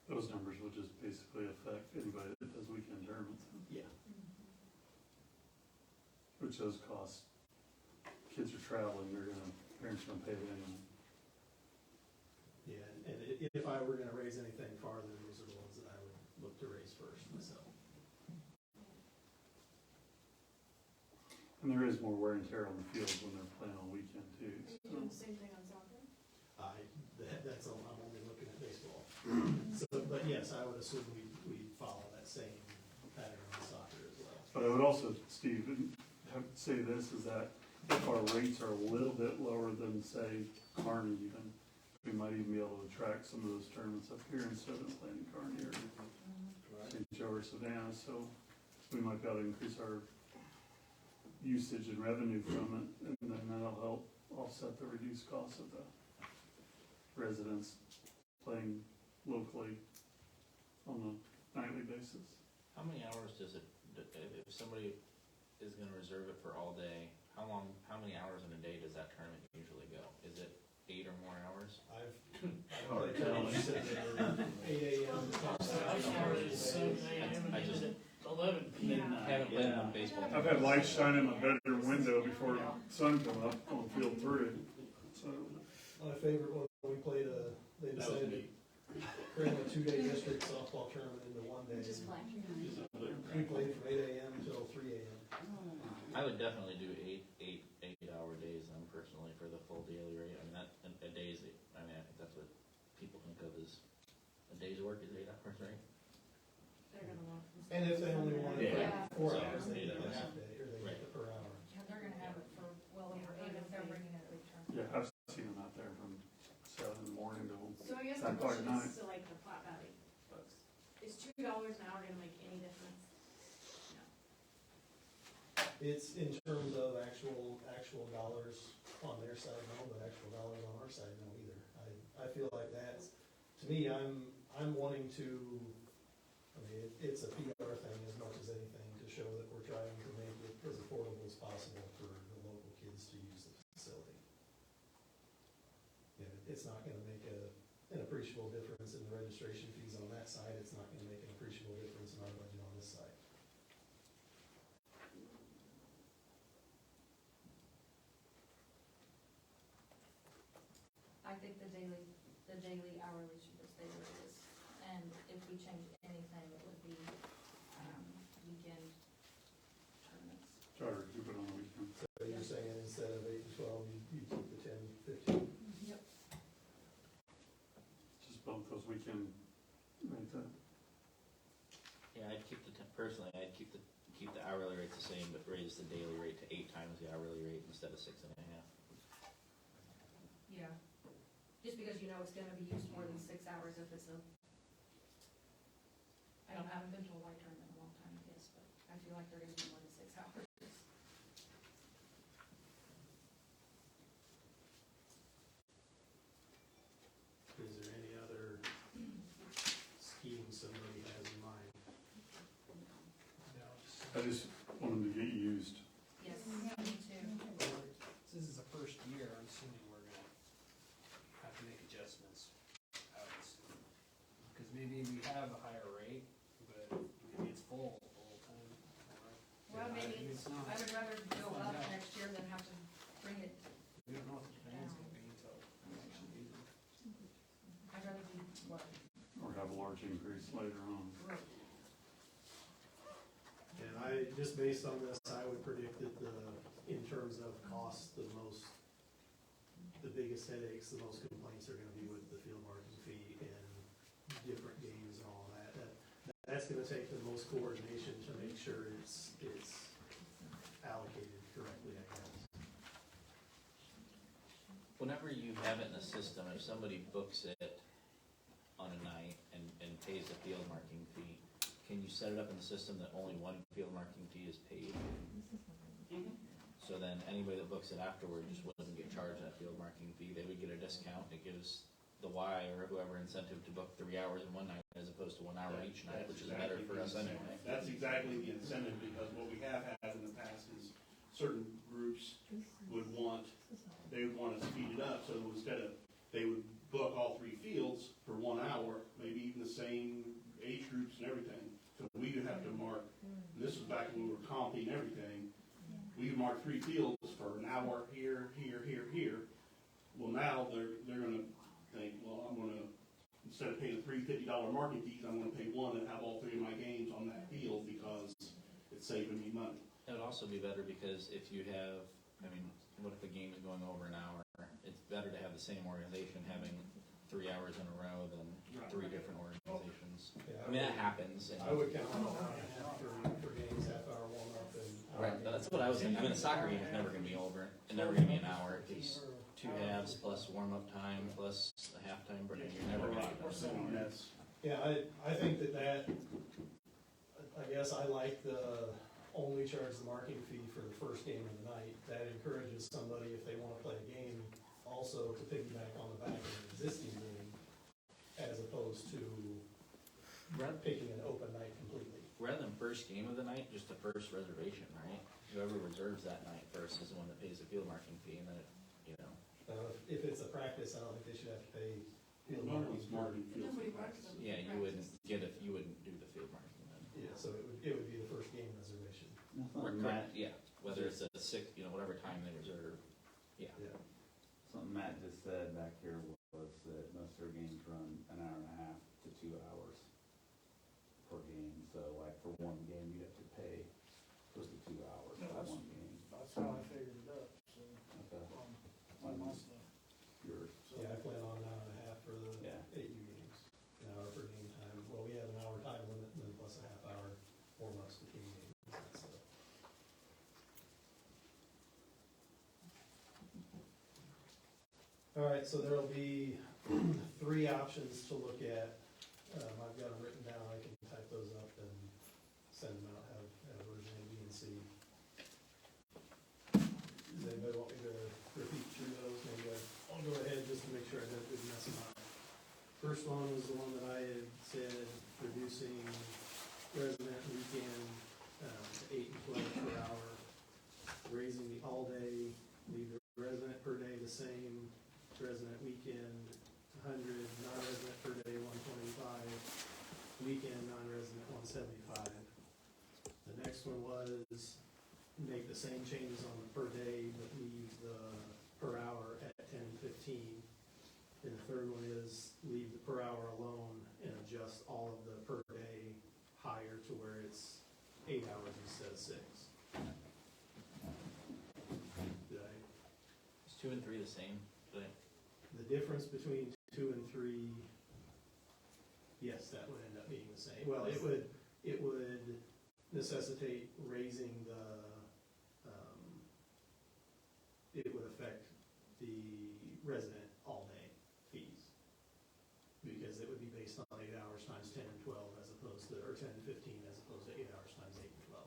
Those numbers would just basically affect anybody that does weekend tournaments, Yeah. which those costs, kids are traveling, parents are gonna pay it anyway. Yeah, and if I were gonna raise anything farther, those are the ones that I would look to raise first myself. And there is more wear and tear on the field when they're playing on weekend too. Are you doing the same thing on soccer? That's all, I'm only looking at baseball. So, but yes, I would assume we follow that same pattern on soccer as well. But I would also, Steve, say this, is that if our rates are a little bit lower than, say, Kearney even, we might even be able to attract some of those tournaments up here instead of playing in Kearney or St. Joe over Savannah, so we might be able to increase our usage and revenue from it, and then that'll help offset the reduced cost of the residents playing locally on a nightly basis. How many hours does it, if somebody is gonna reserve it for all day, how many hours in a day does that tournament usually go? Is it 8 or more hours? I've played tournaments at 8 AM. I just 11 p.m. haven't played enough baseball. I've had lights shine in my bedroom window before the sun come up on field 3, so. My favorite one, we played they That was decided me. to cram a 2-day district softball tournament into one day. We played from 8 AM till 3 AM. I would definitely do 8-hour days then personally for the full daily rate. I mean, a day's, I mean, I think that's what people think of as a day's work is 8 hours, right? They're gonna want. And if they only wanted Yeah. 4 So, hours, they get 8 less hours. a day, or they get it per hour. Yeah, they're gonna have it for well over 8 if they're bringing it a big tournament. Yeah, I've seen them out there from 7 in the morning to So I guess 10 the o'clock question at night. is to like the Platte Valley folks, is $2 an hour gonna make any difference? No. It's in terms of actual dollars on their side, no, but actual dollars on our side, no either. I feel like that's, to me, I'm wanting to, I mean, it's a PR thing as much as anything, to show that we're trying to make it as affordable as possible for the local kids to use the facility. Yeah, it's not gonna make an appreciable difference in the registration fees on that side, it's not gonna make an appreciable difference in our budget on this side. I think the daily hourly should just stay where it is. And if we change anything, it would be, weekend tournaments. Charter, keep it on the weekend. So you're saying instead of 8 to 12, you keep the 10, 15? Yep. Just bump those weekend rates up. Yeah, I'd keep personally, I'd keep the hourly rate the same, but raise the daily rate to 8 times the hourly rate instead of 6.5. Yeah. Just because you know it's gonna be used more than 6 hours if it's I haven't been to a white tournament in a long time, I guess, but I feel like they're gonna be more than 6 hours. Is there any other scheme somebody has in mind? I just want them to get used. Yes, me too. This is the first year, I'm assuming we're gonna have to make adjustments. Because maybe we have a higher rate, but maybe it's full the whole time. Well, maybe it's not. I would rather go Find up out. next year than have to bring it, We don't know what the demand's gonna be until we actually use it. I'd rather do what? Or have a large increase later on. And just based on this, I would predict that in terms of cost, the biggest headaches, the most complaints are gonna be with the field marking fee and different games and all that. That's gonna take the most coordination to make sure it's allocated correctly, I guess. Whenever you have it in the system, if somebody books it on a night and pays the field marking fee, can you set it up in the system that only one field marking fee is paid? So then anybody that books it afterward just wouldn't get charged that field marking fee, they would get a discount, it gives the Y or whoever incentive to book 3 hours in one night as opposed to 1 hour each night, which is better for us anyway. That's exactly the incentive, because what we have had in the past is certain groups would want to speed it up, so instead of, they would book all 3 fields for 1 hour, maybe even the same age groups and everything. So we would have to mark, this was back when we were comping everything, we would mark 3 fields for an hour here. Well, now they're gonna think, well, I'm gonna, instead of paying $3 $50 marketing fees, I'm gonna pay 1 and have all 3 of my games on that field because it's saving me money. It would also be better because if you have, I mean, what if the game is going over an hour? It's better to have the same organization having 3 hours in a row than 3 different organizations. Yeah, I mean, that happens. I would count on an hour and a half for games, half-hour warm-up and. Right, that's what I was thinking. I mean, a soccer game is never gonna be over. It's never gonna be an hour. It's 2 halves plus warm-up time plus a halftime break. You're never gonna get Or done. something that's, Yeah, I think that guess I like the only charge the marking fee for the first game of the night. That encourages somebody, if they wanna play a game, also to piggyback on the back of an existing game, as opposed to picking an open night completely. Rather than first game of the night, just the first reservation, right? Whoever reserves that night first is the one that pays the field marking fee, and then it, you know. If it's a practice, I don't think they should have to pay field Nobody's marking. marking fields. Nobody marks them. Yeah, you wouldn't you wouldn't do the field marking then. Yeah, so it would be the first game reservation. Correct, yeah, whether it's a six, whatever time they reserve, yeah. Yeah. Something Matt just said back here was that most of their games run an hour and a half to 2 hours per game, so like for one game, you have to pay for the 2 hours for That's- one game. That's how I figured it up, so, Okay. on my stuff. Yours. So- Yeah, I plan on an hour and a half for the Yeah. 8U games, an hour for game time. Well, we have an hour time limit and then plus a half hour for most of the team games and stuff. All right, so there'll be 3 options to look at. I've got them written down, I can type those up and send them out, have version A, B, and C. Does anybody want me to repeat through those? Maybe I'll go ahead just to make sure I didn't mess them up. First one was the one that I had said, reducing resident weekend to 8 and 12 per hour, raising the all-day, leave the resident per day the same, resident weekend 100, non-resident per day 125, weekend non-resident 175. The next one was make the same changes on the per day, but leave the per hour at 10 and 15. And the third one is leave the per hour alone and adjust all of the per day higher to where it's 8 hours instead of 6. Did I? Is 2 and 3 the same? Did I? The difference between 2 and 3, yes, that would end up being the same. Well, it would necessitate raising it would affect the resident all-day fees. Because it would be based on 8 hours times 10 and 12 as opposed to, or 10 and 15 as opposed to 8 hours times 8 and 12.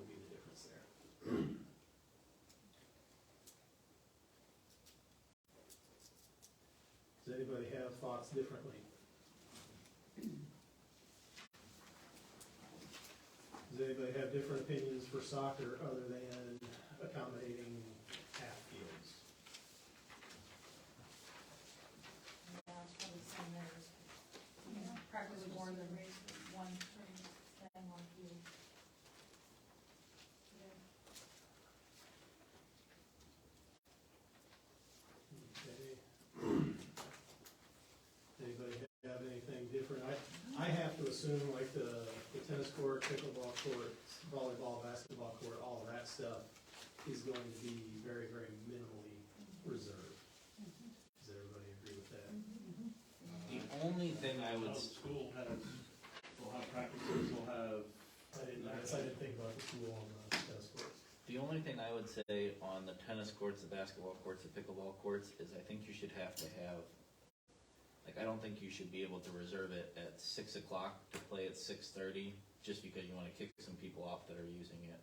Would be the difference there. Does anybody have thoughts differently? Does anybody have different opinions for soccer other than accommodating half fields? Yeah, it's probably the same there, just practice more than one thing on field. Okay. Anybody have anything different? I have to assume like the tennis court, pickleball court, volleyball, basketball court, all of that stuff is going to be very, very minimally reserved. Does everybody agree with that? The only thing I would, School will have practices, will have. I guess I didn't think about the school on the tennis courts. the only thing I would say on the tennis courts, the basketball courts, the pickleball courts, is I think you should have to have, like, I don't think you should be able to reserve it at 6 o'clock to play at 6:30, just because you wanna kick some people off that are using it.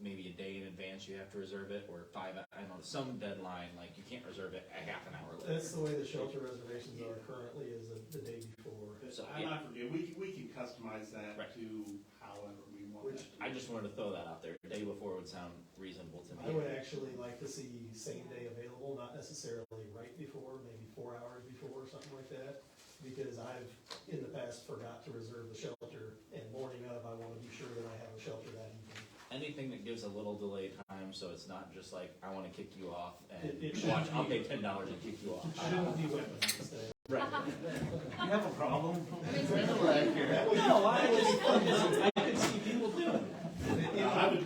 Maybe a day in advance you have to reserve it, or I don't know, some deadline, like, you can't reserve it a half an hour later. That's the way the shelter reservations are currently, is the day before. So, I'm yeah. not forgetting, we can customize that Right. to however we want that. I just wanted to throw that out there. The day before would sound reasonable to me. I would actually like to see same day available, not necessarily right before, maybe 4 hours before, or something like that. Because I've, in the past, forgot to reserve the shelter, and morning of, I wanna be sure that I have a shelter that evening. Anything that gives a little delay time, so it's not just like, I wanna kick you off, and It watch, shouldn't I'll be- pay $10 and kick you off. It shouldn't be weapons day. Right. You have a problem? That would be- No, that would be fun to see. I can see people do it.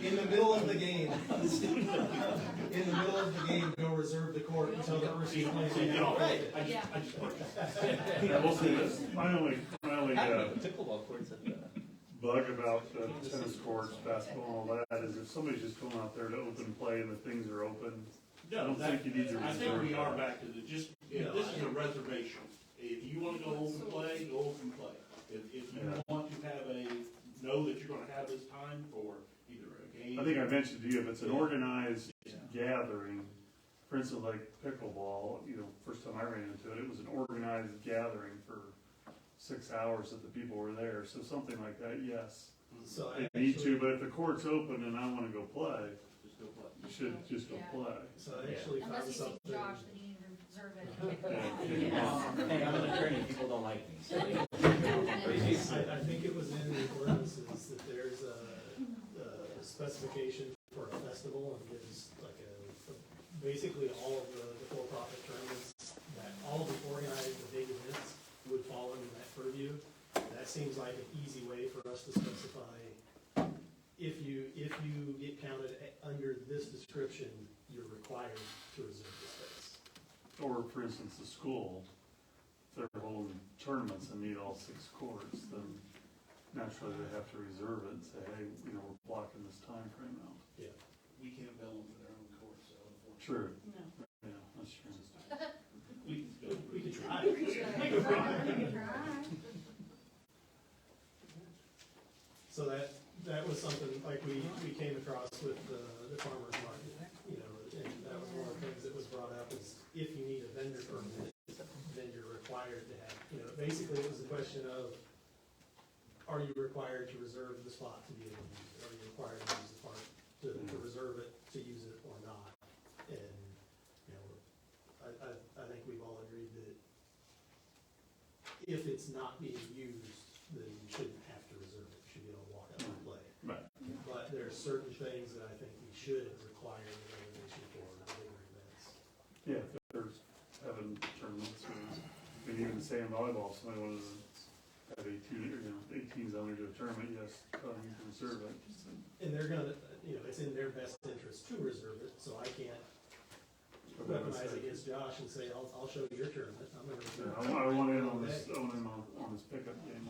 In the middle of the game, in the middle of the game, go reserve the court until the person is playing. Right. I just put I will say this, my only Pickleball courts at the. bug about the tennis courts, basketball and all that is if somebody's just going out there to open play and the things are open, I don't think you need to I think reserve we are that. back to the, just, if this is a reservation, if you wanna go open play, go open play. If you Yeah. want to have a think I mentioned to you, if it's an organized Yeah. gathering, for instance, like pickleball, first time I ran into it, it was an organized gathering for 6 hours that the people were there, so something like that, yes. So They I need actually, to, but if the court's open and I wanna go play, Just go play. you should just go Yeah. play. so I actually Unless found you see something. Josh, then you need to reserve it. Hey, I'm an attorney, people don't like me, so. I think it was in the ordinances that there's a specification for a festival, and gives like basically all of the for-profit tournaments, that all of the organized, the big events would fall under that purview. That seems like an easy way for us to specify, if you get counted under this description, you're required to reserve the space. Or for instance, the school, if they're holding tournaments and need all 6 courts, then naturally they have to reserve it and say, hey, we're blocking this time frame out. Yeah. We can't bill them for their own course, so unfortunately. True, No. yeah, that's true. We could try. So that was something like we came across with the farmer's market, and that was one of the things that was brought up is if you need a vendor permit, then you're required to have, basically it was a question of, are you required to reserve the spot to be able to use it? Are you required to use the park, to reserve it, to use it or not? And, I think we've all agreed that if it's not being used, then you shouldn't have to reserve it, you should be able to walk out and play. Right. But there are certain things that I think we should require the reservation for the bigger events. Yeah, if there's having tournaments, or even say in volleyball, if somebody wanted to have 18s on there to a tournament, yes, you can reserve it. And they're gonna, it's in their best interest to reserve it, so I can't weaponize against Josh and say, I'll show you your tournament, I'm gonna reserve it. I want in on this, on this pickup game.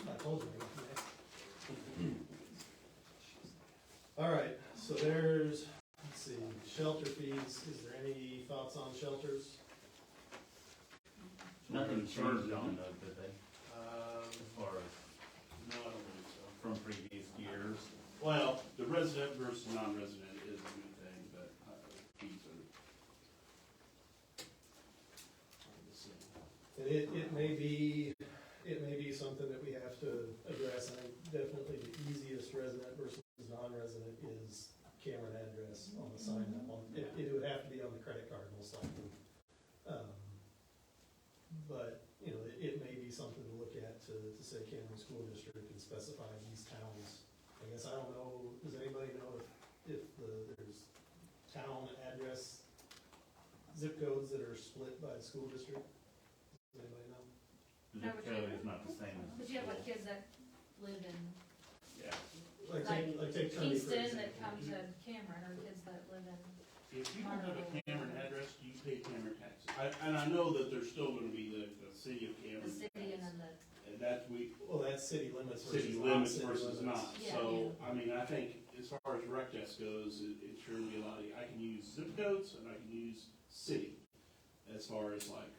I told you. All right, so there's, let's see, shelter fees, is there any thoughts on shelters? Nothing changed on those, did they, Um, as far as no, I don't think so. from previous years? Well, the resident versus non-resident is a good thing, but fees are the same. And it may be something that we have to address. I think definitely the easiest resident versus non-resident is Cameron address on the sign. It would have to be on the credit card most likely. But, it may be something to look at to say Cameron School District and specify these towns. I guess I don't know, does anybody know if there's town address zip codes that are split by the school district? Does anybody know? Zip code is not the same as But the you have like school. kids that live in Yeah. Like take Trinity, for Kingston that example. come to Cameron, or kids that live in, If you don't have a Cameron address, you pay Cameron taxes. And I know that there's still gonna be the city of the Cameron. city and then And that's Well, that's city limits versus city not limits city versus limits. not. Yeah. So, I mean, I think as far as rec desk goes, it sure would be a lot, I can use zip codes and I can use city as far as like,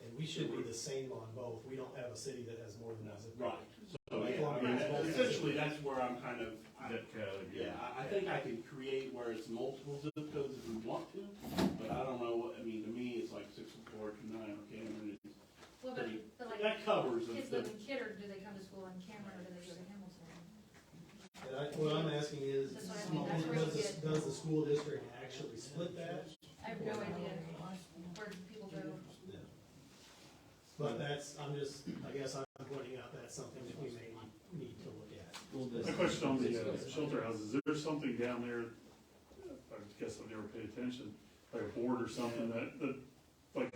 And we should be the same on both. We don't have a city that has more than one zip code. right. So, yeah, I mean, essentially, that's where I'm kind of, Zip code, yeah, I think I can create where it's multiple zip codes if we want to, but I don't know, to me, it's like 60429 or Cameron. well, but like, That covers kids the, live in Kidder, do they come to school in Cameron or do they go to Hamilton? And what I'm asking is, That's what I mean, that's where you does the school district actually split that? I have no idea where people go. But I guess I'm pointing out that's something that we may need to look at. A question on the shelter houses, is there something down there, I guess I've never paid attention, like a board or something that like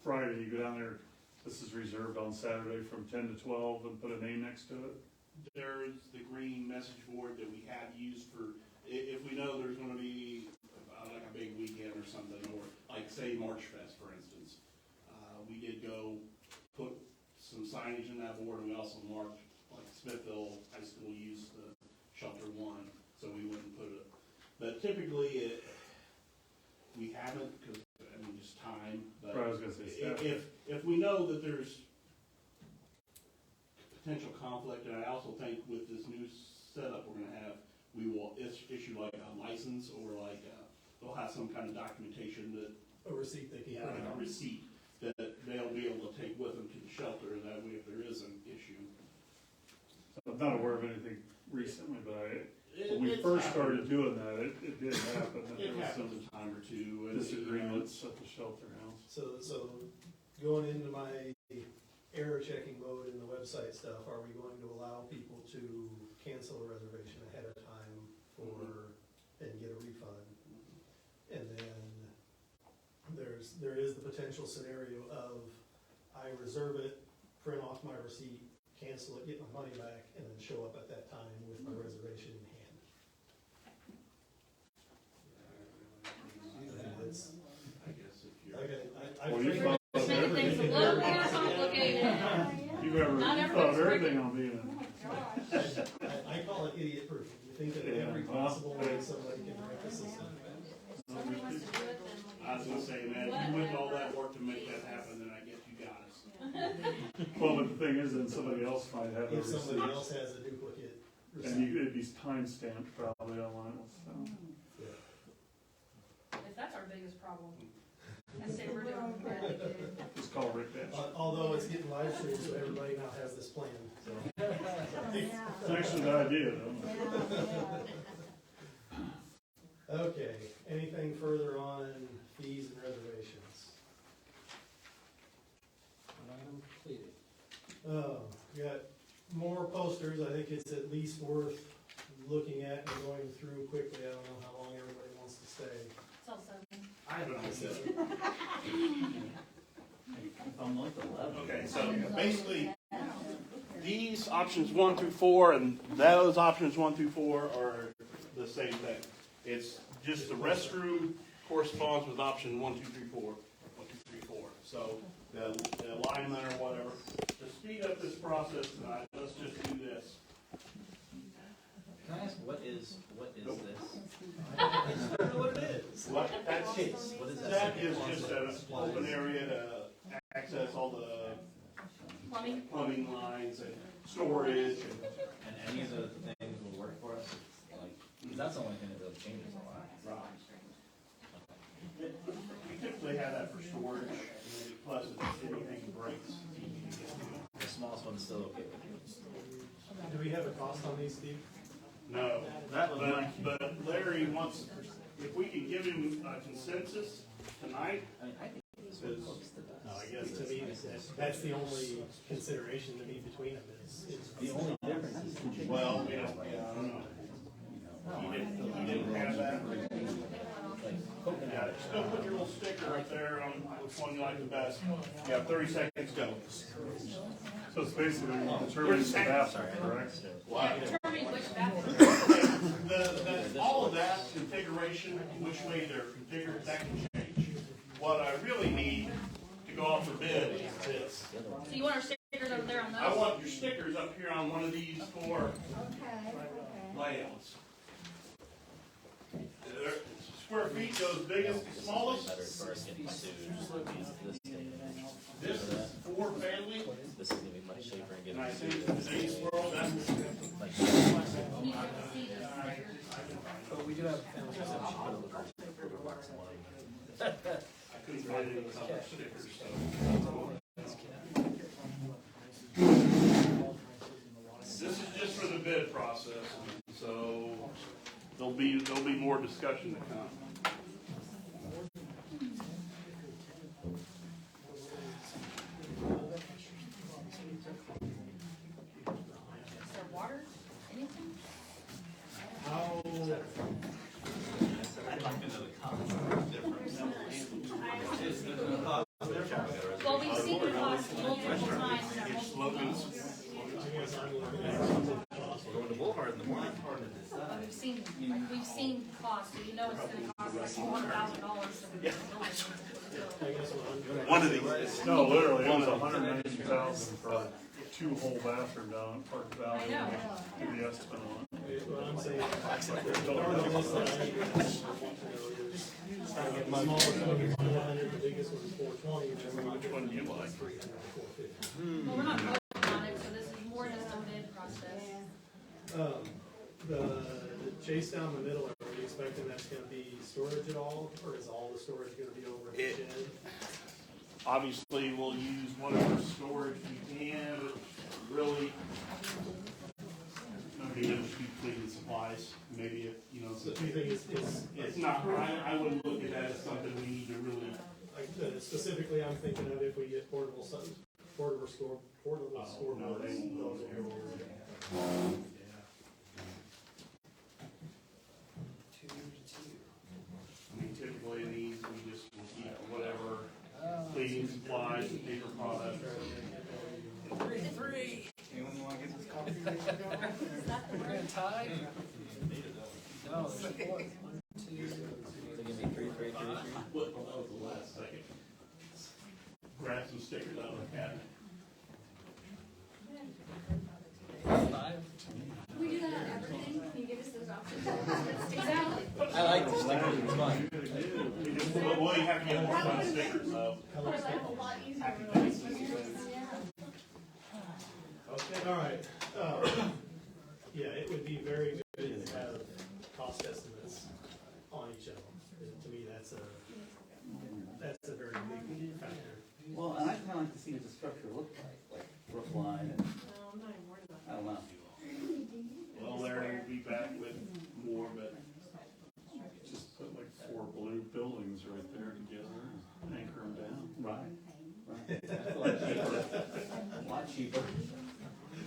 Friday, you go down there, this is reserved on Saturday from 10 to 12 and put a name next to it? there's the green message board that we have used for, if we know there's gonna be like a big weekend or something, or like say March Fest, for instance. We did go put some signage in that board, and we also marked, like Smithville High School used the shelter one, so we wouldn't put it. But typically, we haven't, because, I mean, just time, but Right, I was gonna say staff. if we know that there's potential conflict, and I also think with this new setup we're gonna have, we will issue like a license or like, they'll have some kind of documentation that, A receipt they can yeah, print like a out. receipt that they'll be able to take with them to the shelter, that way if there is an issue. I'm not aware of anything recently, but when we first started doing that, it did happen. That It there was happens some a time or two. And, disagreements at the shelter house. So going into my error checking mode in the website stuff, are we going to allow people to cancel a reservation ahead of time and get a refund? And then there is the potential scenario of I reserve it, print off my receipt, cancel it, get my money back, and then show up at that time with my reservation in hand. I guess if you're. Well, you frankly- thought of Making everything. things a little more complicated. You Not thought of everybody's everything on being I call it idiot proof. You think of Yeah, every well, possible way somebody can wreck the system. Somebody wants to do it, then I was gonna say, man, if you went all that work to make that happen, then I guess you got us. Well, but the thing is, then somebody else might have a If somebody receipt. else has a duplicate And receipt. it'd be time stamped probably online, so. if that's our biggest problem, I say we're doing badly good. Just call Rick Dash. Although it's getting live streamed, so everybody now has this plan, so. It's actually the idea though. Okay, anything further on fees and reservations? One item completed. We got more posters. I think it's at least worth looking at and going through quickly. I don't know how long everybody wants to stay. Tell seven. I have an idea. I'm like 11. Okay, so basically, these options 1 through 4 and those options 1 through 4 are the same thing. It's just the restroom corresponds with option 1, 2, 3, 4. 1, 2, 3, 4. So the alignment or whatever. To speed up this process tonight, let's just do this. Can I ask, what is Nope. this? I don't know what it is. What? That's What is that? That is just an open area to access all the plumbing lines and storage. And any of the things will work for us? Like, 'cause that's the only thing that really changes a lot. We typically have that for storage, and plus if anything breaks, you can get to. The smallest one's still okay. Do we have a cost on these, Steve? No, but Larry wants, if we can give him a consensus tonight, I mean, I think this one close to that. No, I guess to me, that's the only consideration to me between them is. The only difference is the well, yeah, I don't know. He didn't have that. Yeah, still put your little sticker right there on which one you like the best. You have 30 seconds, go. So it's basically determining the bathroom, correct? Determining which bathroom. All of that configuration, which way they're configured, that can change. What I really need to go off the bid is this. So you want our stickers over there on those? I want your stickers up here on one of these 4 layouts. Square feet goes biggest to smallest. Better for us getting sued. This is 4 family, This is gonna be much safer and and I getting think in today's world, that's You need to see these stickers. But we do have a family exception. I couldn't find any color stickers, so. This is just for the bid process, so there'll be more discussion to come. Is there water? Anything? How, Well, we've seen the cost multiple times and at multiple Slogans. Going to Bullhard in the morning. We've seen cost, so you know it's gonna cost like $1,000. One of these. No, literally, it was $190,000 for 2 whole bathroom down at Park Valley. I know. Give the estimate on it. what I'm saying, part of this that I need is, the smallest one is 400, the biggest one is 420, and then Which one do you like? 300 or 450. Well, we're not voting on it, so this is more just a bid process. The chase down the middle, are we expecting that's gonna be storage at all, or is all the storage gonna be over in the shed? Obviously, we'll use whatever storage we can, really. Maybe it'll just be cleaning supplies, maybe if, you know, So do you think it's not, I wouldn't look at that as something we need to really. like, specifically, I'm thinking of if we get portable scoreboards. No, they won't go there. I mean, typically in these, we just will keep whatever cleaning supplies and paper products. Three. Anyone wanna get this coffee? We're gonna tie? No, there's four. 1, 2, 3. So give me three. What, that was the last second. Grab some stickers out of the cabinet. 5. We do that on everything, can you give us those options? Exactly. I like the stickers, it's fun. Well, you have to get more fun stickers, so. Life a lot easier. Okay, all right. Yeah, it would be very good to have cost estimates on each of them. To me, that's a very big factor. Well, and I'd kinda like to see what the structure look like roof line and, I'm not even worried about I don't know. Well, Larry will be back with more, but Just put like 4 blue buildings right there together and anchor them down. Right. That's a lot cheaper. A lot cheaper.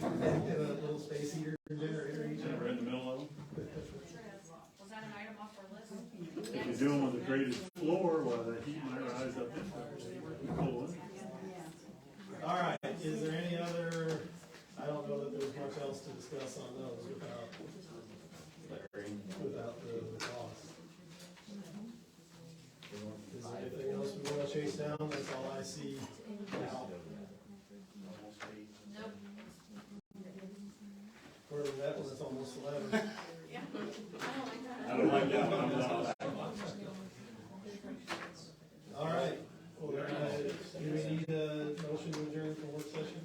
Have a little space heater generator each Right in the middle of them. Was that an item off our list? If you do them with the graded floor, well, the heat might rise up in there. Cool, huh? All right, is there any other, I don't know that there's much else to discuss on those without the cost. Is there anything else we wanna chase down? That's all I see now. Nope. According to that one, it's almost 11. Yeah. I I don't don't like that one. I'm not. All right, well, do we need a motion to adjourn for work session?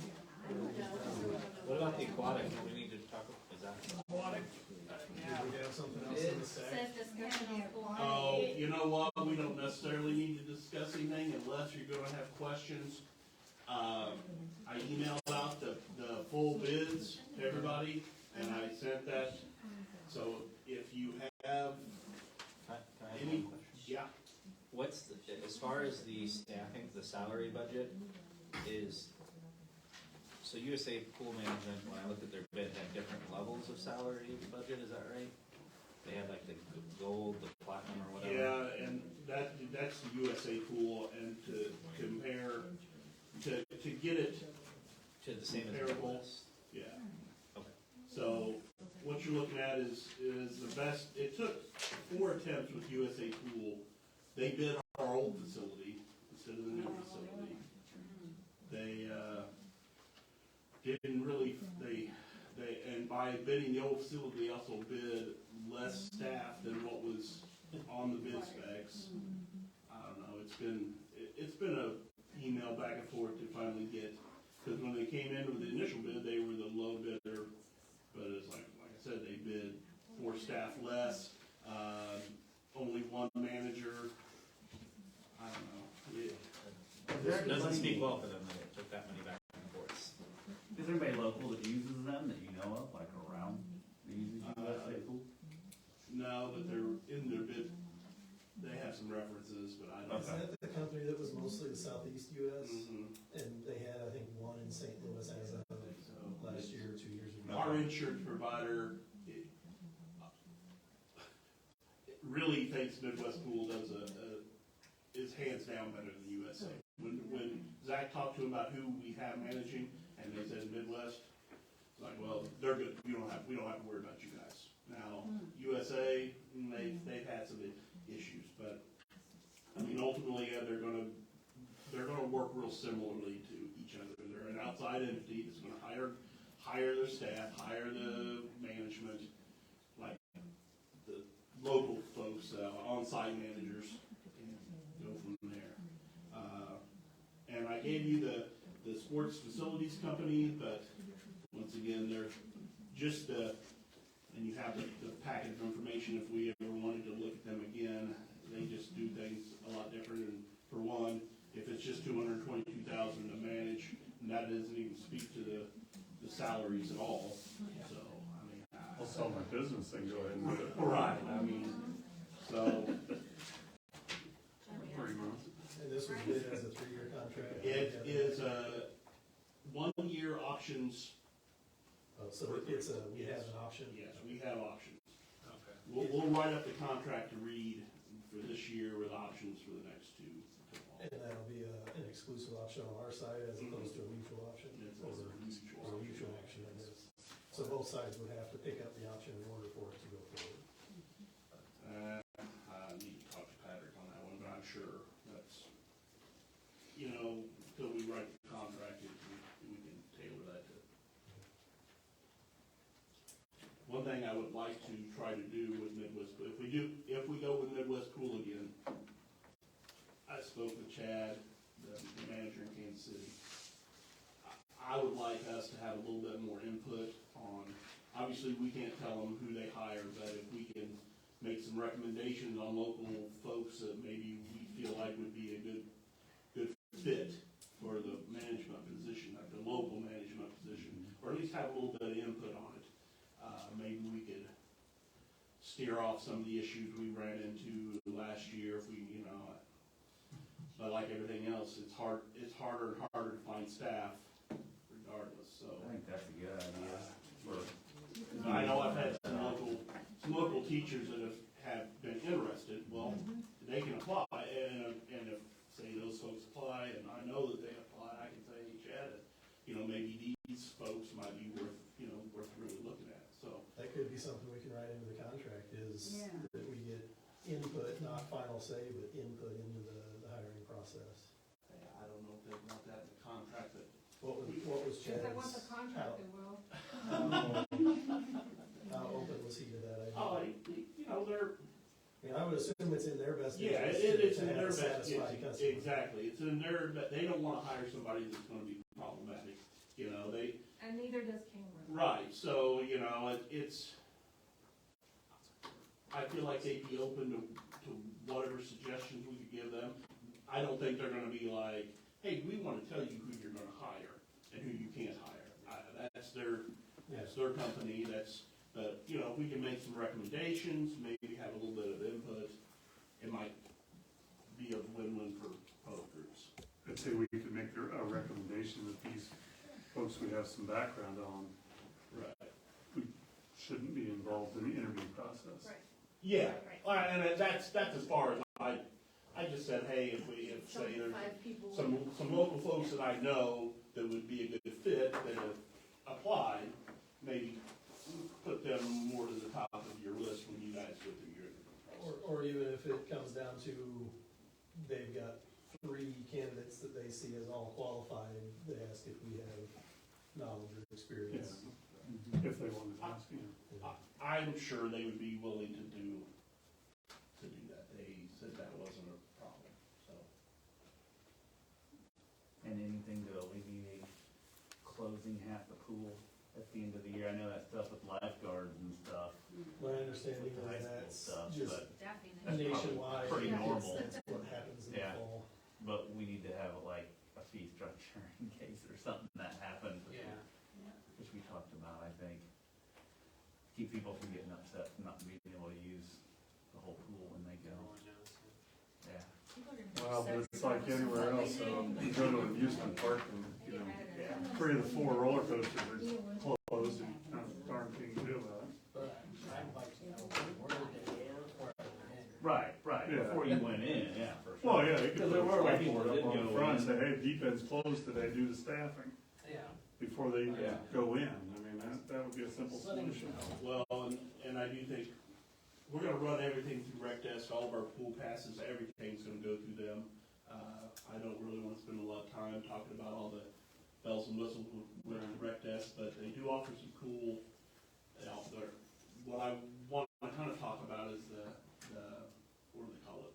What about the aquatic, do we need to talk about, is that? Aquatic. Do we have something else in the stack? Says discussion on pool. Oh, you know what, we don't necessarily need to discuss anything unless you're gonna have questions. I emailed out the full bids to everybody, and I sent that, so if you have Can I have any, one question? yeah. What's the, as far as the staffing, the salary budget is, so USA Pool Management, when I looked at their bid, had different levels of salary budget, is that right? They had like the gold, the platinum, or whatever? Yeah, and that's the USA pool, and to compare, to get it To the same as the comparable, list? yeah. Okay. So, what you're looking at is the best, it took 4 attempts with USA Pool. They bid our old facility instead of the new facility. They, didn't really, and by bidding the old facility, they also bid less staff than what was on the bid specs. I don't know, it's been a email back and forth to finally get, because when they came in with the initial bid, they were the low bidder, but it's like I said, they bid 4 staff less, only 1 manager. I don't know. It doesn't speak well for them that it took that many back and forths. Is there anybody local that uses them that you know of, like around that uses USA Pool? No, but they're in their bid. They have some references, but I don't. Is that the company that was mostly the southeast US? Mhm. And they had, I think, one in St. Louis as of last year or 2 years ago. Our insurance provider really thinks Midwest Pool does is hands down better than USA. When Zach talked to him about who we have managing, and they said Midwest, it's like, well, they're good. We don't have to worry about you guys. Now USA, they've had some issues, but I mean ultimately they're gonna work real similarly to each other. They're an outside entity that's gonna hire their staff, hire the management, like the local folks, on-site managers, and go from there. And I gave you the sports facilities company, but once again, they're just and you have the packet of information if we ever wanted to look at them again. They just do things a lot different, and for one, if it's just $222,000 to manage, and that doesn't even speak to the salaries at all, so, I mean. I'll sell my business and go ahead and do it. Right, I mean, so, Pretty much. And this was bid as a 3-year contract? it is, 1-year options. Oh, so it's we have an option? Yes, we have options. Okay. We'll write up the contract to read for this year with options for the next 2 to follow. And that'll be an exclusive option on our side as opposed to a mutual option? It's Or a mutual or a mutual option, I guess. So both sides would have to pick up the option in order for it to go forward? I need to talk to Patrick on that one, but I'm sure that's, until we write the contract, we can tailor that to. One thing I would like to try to do with Midwest, if we go with Midwest Pool again, I spoke with Chad, the manager in Kansas City. I would like us to have a little bit more input on, obviously, we can't tell them who they hire, but if we can make some recommendations on local folks that maybe we feel like would be a good fit for the management position, like the local management position, or at least have a little bit of input on it. Maybe we could steer off some of the issues we ran into last year if we, but like everything else, it's harder and harder to find staff regardless, so. I think that's a good idea. I know I've had some local teachers that have been interested. Well, they can apply, and if, say, those folks apply, and I know that they apply, I can say, hey, Chad, maybe these folks might be worth really looking at, so. That could be something we can write into the contract is Yeah. that we get input, not final say, but input into the hiring process. I don't know if they want that in the contract, but. What was If Chad's? they want the contract, they will. How open was he to that idea? They're. I mean, I would assume it's in their best Yeah, interest it's to in have their a best, satisfied customer. exactly, it's in their, but they don't wanna hire somebody that's gonna be problematic, And neither does Cameron. right, so, it's, I feel like they'd be open to whatever suggestions we could give them. I don't think they're gonna be like, hey, we wanna tell you who you're gonna hire and who you can't hire. That's their company, but, if we can make some recommendations, maybe have a little bit of input, it might be a win-win for both groups. I'd say we could make a recommendation that these folks we have some background on Right. shouldn't be involved in the interview process. Right. Yeah, Right. and that's as far as I just said, hey, if say there's 5 people. some local folks that I know that would be a good fit that have applied, maybe put them more to the top of your list when you guys go through your interview process. Or even if it comes down to they've got 3 candidates that they see as all qualified, they ask if we have knowledge or experience. If they wanted to ask, I'm sure they would be willing to do that. They said that wasn't a problem, so. And anything to alleviate closing half the pool at the end of the year? I know that stuff with lifeguards and stuff. My understanding With the high is school that's stuff, just but- Staffing. nationwide. Pretty normal. That's what happens in the Yeah. fall. But we need to have like a fee structure in case there's something that happens, which we talked about, I think. Keep people from getting upset from not being able to use the whole pool when they go. Yeah. People are gonna have well, but sex it's like regardless of anywhere what else, they do. you go to an amusement park and, 3 of the 4 roller coasters are closed and not a darn thing to do about it. But I'd like to know where they were before I went in. Right, Yeah. before you went in, yeah, for sure. Well, yeah, you could Because put there were like a people whiteboard that up did on the go front and in. say, hey, deep end's closed today due to staffing, Yeah. before they Yeah. go in. I mean, that would be a simple Letting solution. them know. Well, and I do think we're gonna run everything through Rec Desk, all of our pool passes, everything's gonna go through them. I don't really wanna spend a lot of time talking about all the bells and whistles with Rec Desk, but they do offer some cool, out there. What I want to kind of talk about is the what do they call it?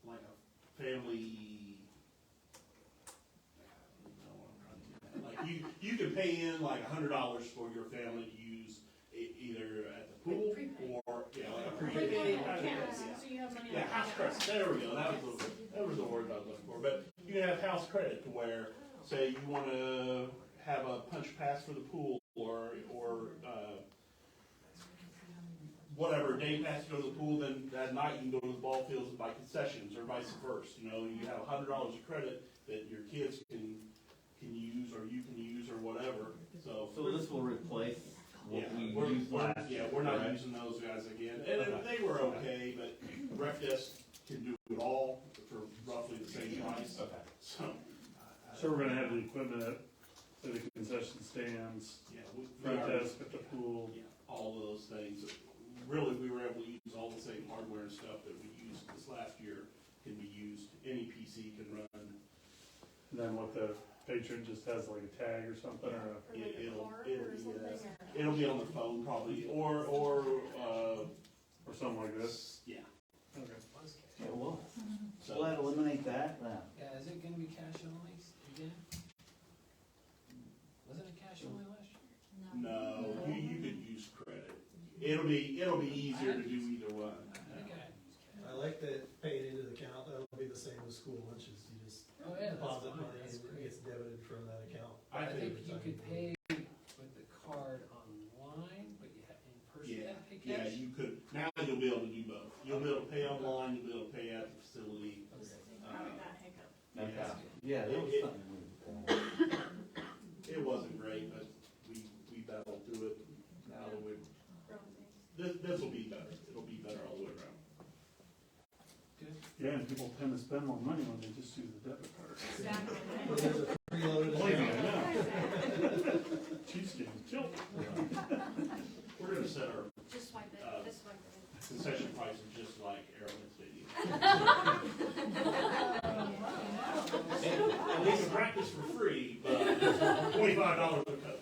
Like a family, I don't know what I'm trying to get at. Like you can could pay in like $100 for your family to use either at the pool or, like a prepaid. So you have money. Yeah, house credit, there we go, that was the word I was looking for, but you can have house credit to where, say you wanna have a punch pass for the pool, or, whatever, day pass to go to the pool, then that night you can go to the ball fields and buy concessions, or vice versa, you have $100 of credit that your kids can use, or you can use, or whatever, so. So this will replace what we we're- used we're- last Yeah, year, we're not correct? using those guys again, and they were okay, but rec desk can do it all for roughly the same price, Okay. so. So we're gonna have the equipment at, say, the concession stands, Yeah, front are- desk at the pool. Yeah, all of those things. Really, we were able to use all the same hardware and stuff that we used this last year can be used. Any PC can run. And then what the patron just has like a tag or something, or a, It'll be on the phone probably, or something like this. yeah. Okay. Yeah, well, So will that eliminate that? Yeah, is it gonna be cash only again? Wasn't it cash only last year? no, you could use credit. It'll be easier to do either one. I think I I like that paying into the account, that'll be the same as school lunches, you just Oh, yeah, that's deposit fine, money that's and it great. gets debited from that account. I think every you time could go. pay with the card online, but you have, in person, you Yeah, have to pay yeah, cash? you could. Now you'll be able to do both. You'll be able to pay online, you'll be able to pay at the facility. Okay. Yeah. Yeah, there was It- something we. It wasn't great, but we battled through it. Now that we, this will be better. It'll be better all the way around. Yeah, and people tend to spend more money when they just use a debit card. Exactly. Well, there's a preloaded Believe me, account. I know. Cheapskates, chill. We're gonna set our Just swipe it, just swipe it. concession prices just like Arrowhead Stadium. And we can practice for free, but $25 a coat.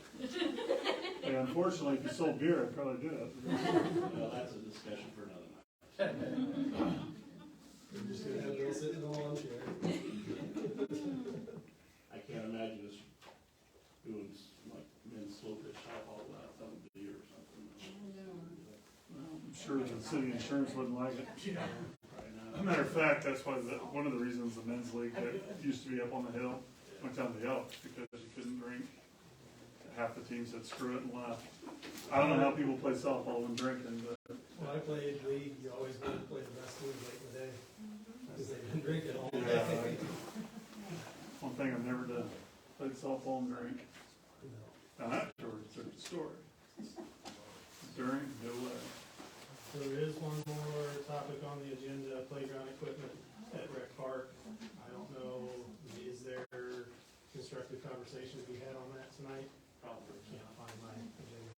And unfortunately, if you sold beer, I'd probably do it. Well, that's a discussion for another night. We're just gonna have Bill sit in the lawn chair. I can't imagine us doing like men's slow pitch softball without some beer or something. I'm sure the city insurance wouldn't like it. Yeah. As a matter of fact, that's why one of the reasons the men's league that used to be up on the hill went down the Elks, because you couldn't drink. Half the team said screw it and left. I don't know how people play softball when drinking, but When I played league, you always wanted to play the best team late in the day, because they didn't drink it all Yeah. day. one thing I've never done, played softball and drink. No. Now afterwards, it's a different story. During, no way. So there is one more topic on the agenda, playground equipment at Rec Park. I don't know, is there constructive conversation to be had on that tonight? Probably can't find my agenda.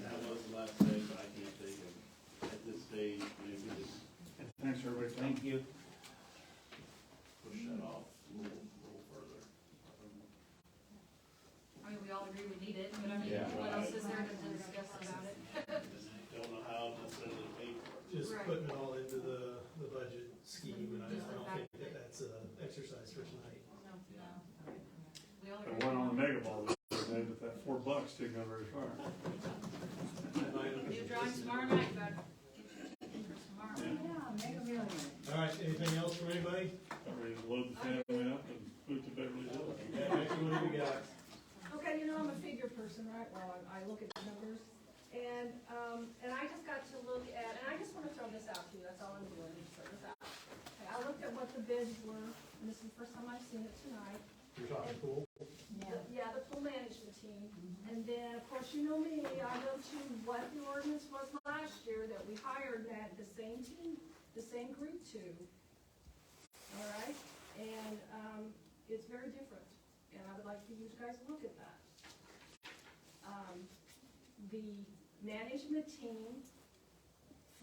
That was the last day, but I can't think of, at this stage, maybe just Thanks, everybody. Thank you. push that off a little further. I mean, we all agree we need it, but I mean, Yeah. what else is there to discuss about it? Just don't know how to necessarily pay for it. Just Right. putting it all into the budget scheme, and I don't think that that's an exercise for tonight. No. We all I agree. went on the mega ball the other day, but that $4 didn't go very far. New drawing tomorrow night, bud. Tomorrow. All right, anything else from anybody? Got ready to load the family up and move to Beverly Hills. Yeah, Becky, what do we got? Okay, I'm a figure person, right? Well, I look at numbers. And I just got to look at, and I just wanna throw this out to you, that's all I'm doing, just throw this out. Okay, I looked at what the bids were, and this is the first time I've seen it tonight. You're talking pool? Yeah, the pool management team. And then, of course, you know me, I go to what the ordinance was last year that we hired that the same team, the same group to. All right? And, it's very different, and I would like for you guys to look at that. The management team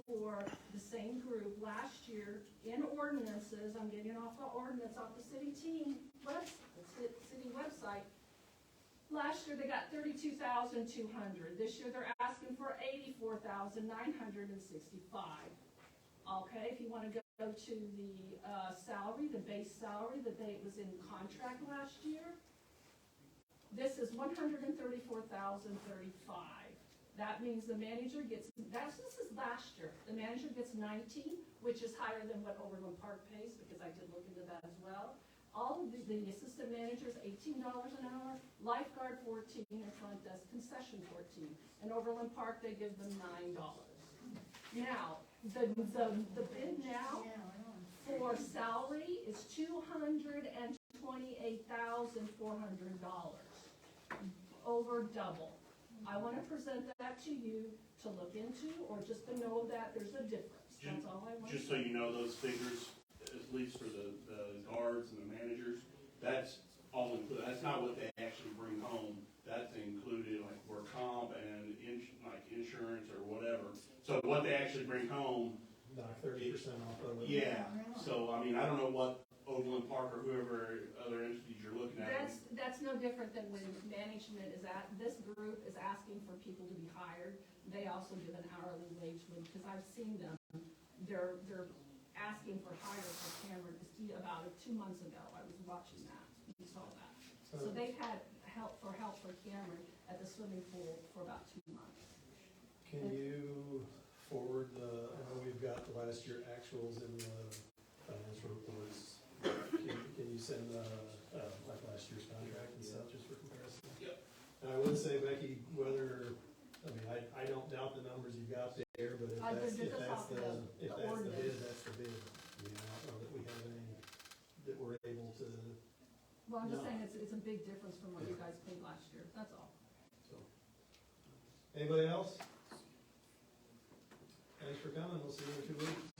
for the same group last year in ordinances, I'm getting off the ordinance off the city team, city website. Last year they got 32,200. This year they're asking for 84,965. Okay, if you want to go to the salary, the base salary that was in contract last year, $134,035. That means the manager gets, this is last year, the manager gets 19, which is higher than what Overland Park pays, because I did look into that as well. All of the assistant managers, $18 an hour, lifeguard 14, and front desk concession 14. And Overland Park, they give them $9. Now, the bid now for salary is $228,400, over double. I wanna present that to you to look into, or just to know that there's a difference, that's all I want. Just so you know, those figures, at least for the guards and the managers, that's all included, that's not what they actually bring home. That's included like work comp and like insurance or whatever. So what they actually bring home. Knock 30% off of it. Yeah, so I mean, I don't know what Overland Park or whoever other entities you're looking at. That's no different than when management is this group is asking for people to be hired. They also give an hourly wage, because I've seen them, they're asking for hire for Cameron, about 2 months ago, I was watching that, we saw that. So they've had help for Cameron at the swimming pool for about 2 months. Can you forward I know we've got the last year actuals in the financial reports. Can you send like last year's contract and stuff, just for comparison? Yep. And I would say, Becky, I don't doubt the numbers you got there, but if that's the bid, that's the bid. I mean, I don't know that we have any, that we're able to. Well, I'm just saying, it's a big difference from what you guys paid last year, that's all. So, anybody else? Thanks for coming, we'll see you in 2 weeks.